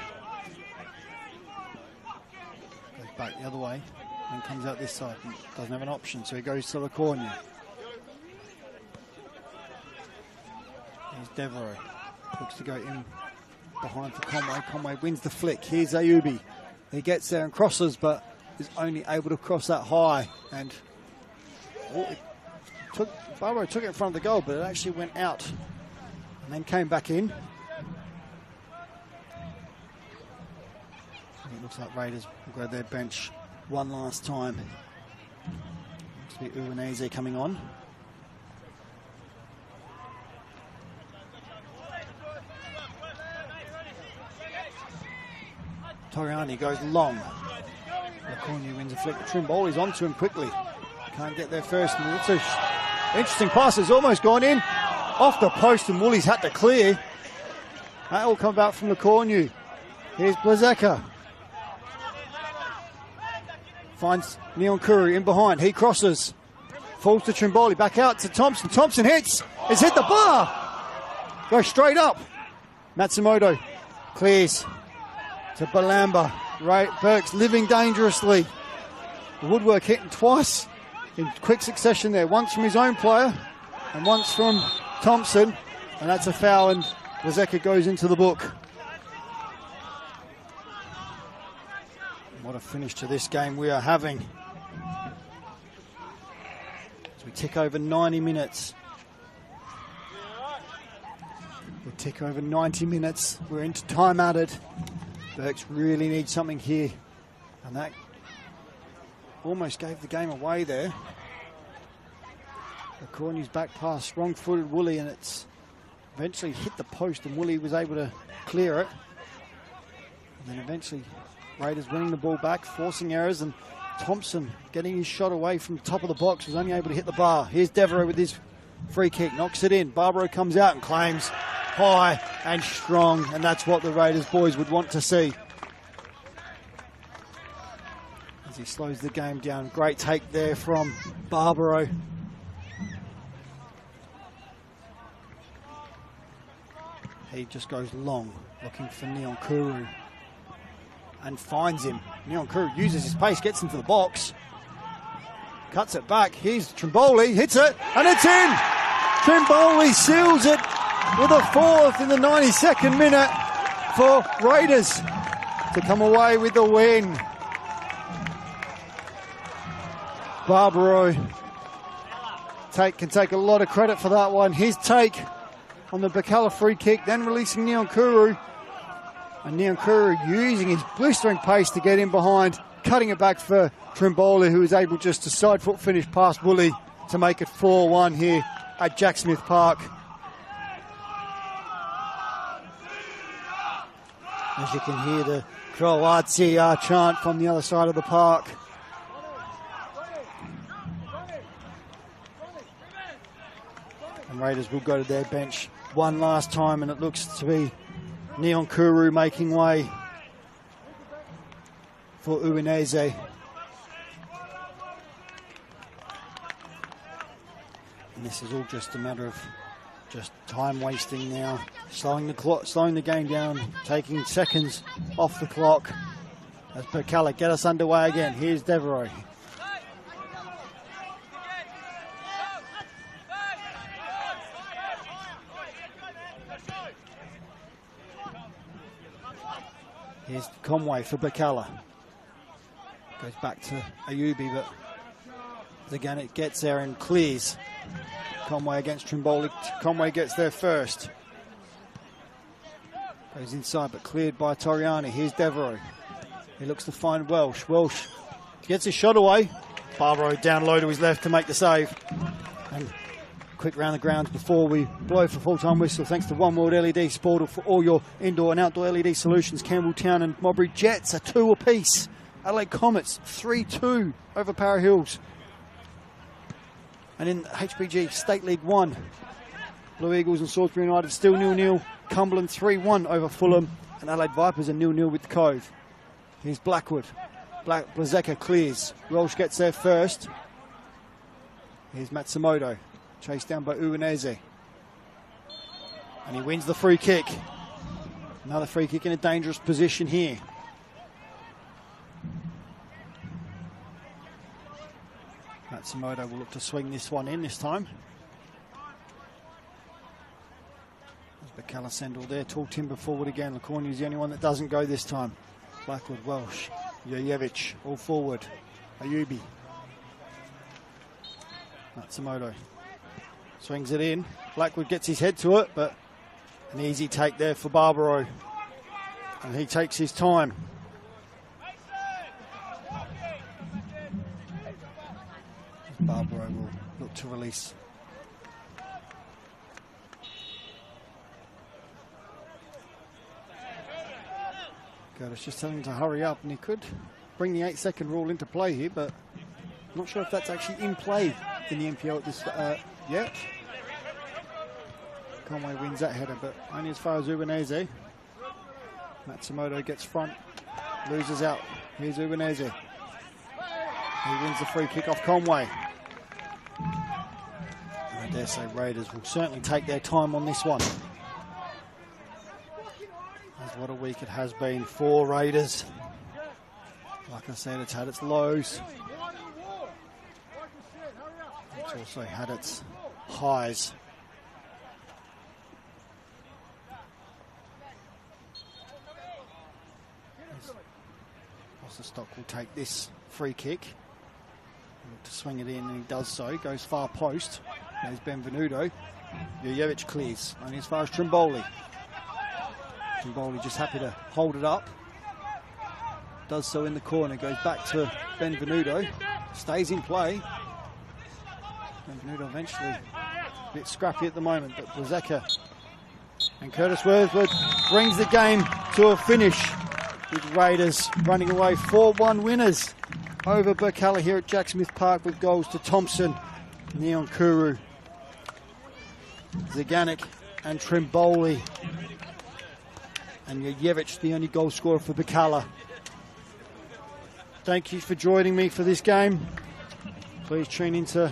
Goes back the other way and comes out this side. Doesn't have an option, so he goes to Lecornu. Here's Devereaux. Looks to go in behind for Conway. Conway wins the flick. Here's Ayubi. He gets there and crosses, but is only able to cross that high. And Barbaro took it in front of the goal, but it actually went out and then came back in. And it looks like Raiders will go to their bench one last time. Looks to be Uwanese coming on. Toriani goes long. Lecornu wins a flick. Trimboli's onto him quickly. Can't get there first. And it's an interesting pass. It's almost gone in. Off the post, and Woolies had to clear. That will come about from Lecornu. Here's Blazeka. Finds Neon Kuru in behind. He crosses. Falls to Trimboli. Back out to Thompson. Thompson hits. It's hit the bar. Goes straight up. Matsumoto clears to Balamba. Burke's living dangerously. The woodwork hitting twice in quick succession there. Once from his own player and once from Thompson. And that's a foul, and Blazeka goes into the book. What a finish to this game we are having. As we tick over 90 minutes. We'll tick over 90 minutes. We're into time added. Burks really needs something here, and that almost gave the game away there. The Cornu's back pass, wrong-footed Woolley, and it's eventually hit the post, and Woolley was able to clear it. And then eventually Raiders winning the ball back, forcing errors, and Thompson getting his shot away from the top of the box, was only able to hit the bar. Here's Devereaux with his free kick, knocks it in. Barbaro comes out and claims high and strong, and that's what the Raiders boys would want to see. As he slows the game down. Great take there from Barbaro. He just goes long, looking for Neon Kuru, and finds him. Neon Kuru uses his pace, gets into the box, cuts it back. Here's Trimboli, hits it, and it's in! Trimboli seals it with a fourth in the 92nd minute for Raiders to come away with the win. Barbaro can take a lot of credit for that one. His take on the Birkalla free kick, then releasing Neon Kuru. And Neon Kuru using his blistering pace to get in behind, cutting it back for Trimboli, who was able just to side foot finish past Woolley to make it 4-1 here at Jack Smith Park. As you can hear the Croatia chant from the other side of the park. And Raiders will go to their bench one last time, and it looks to be Neon Kuru making way for Uwanese. And this is all just a matter of Just time wasting now, slowing the game down, taking seconds off the clock. As Birkalla get us underway again. Here's Devereaux. Here's Conway for Birkalla. Goes back to Ayubi, but again it gets there and clears. Conway against Trimboli. Conway gets there first. Goes inside, but cleared by Toriani. Here's Devereaux. He looks to find Welsh. Welsh gets his shot away. Barbaro down low to his left to make the save. And quick round the grounds before we blow for full-time whistle. Thanks to One World LED Sport for all your indoor and outdoor LED solutions. Campbelltown and Mowbray Jets are 2 apiece. Adelaide Comets 3-2 over Para Hills. And in HPG State League 1, Blue Eagles and Salisbury United still 0-0. Cumberland 3-1 over Fulham. And Adelaide Vipers are 0-0 with the Cove. Here's Blackwood. Blazeka clears. Welsh gets there first. Here's Matsumoto. Chased down by Uwaneze. And he wins the free kick. Another free kick in a dangerous position here. Matsumoto will look to swing this one in this time. There's Birkalla Sendall there. Tall timber forward again. Lacornia's the only one that doesn't go this time. Blackwood, Welsh, Jurjevic, all forward. Ayubi. Matsumoto swings it in. Blackwood gets his head to it, but an easy take there for Barbaro. And he takes his time. Barbaro will look to release. Curtis just telling him to hurry up, and he could bring the 8-second rule into play here, but I'm not sure if that's actually in play in the NPL at this yet. Conway wins that header, but only as far as Uwaneze. Matsumoto gets front, loses out. Here's Uwaneze. He wins the free kick off Conway. I dare say Raiders will certainly take their time on this one. As what a week it has been for Raiders. Like I said, it's had its lows. It's also had its highs. Stock will take this free kick. Look to swing it in, and he does so. Goes far post. There's Benvenuto. Jurjevic clears. Only as far as Trimboli. Trimboli just happy to hold it up. Does so in the corner. Goes back to Benvenuto. Stays in play. Benvenuto eventually a bit scrappy at the moment, but Blazeka and Curtis Wordsworth brings the game to a finish, with Raiders running away 4-1 winners over Birkalla here at Jack Smith Park, with goals to Thompson, Neon Kuru, Zaganik and Trimboli. And Jurjevic, the only goal scorer for Birkalla. Thank you for joining me for this game. Please tune into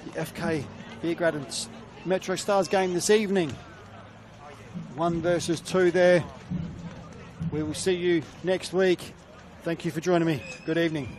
the FK Beergrad and Metro Stars game this evening. 1 versus 2 there. We will see you next week. Thank you for joining me. Good evening.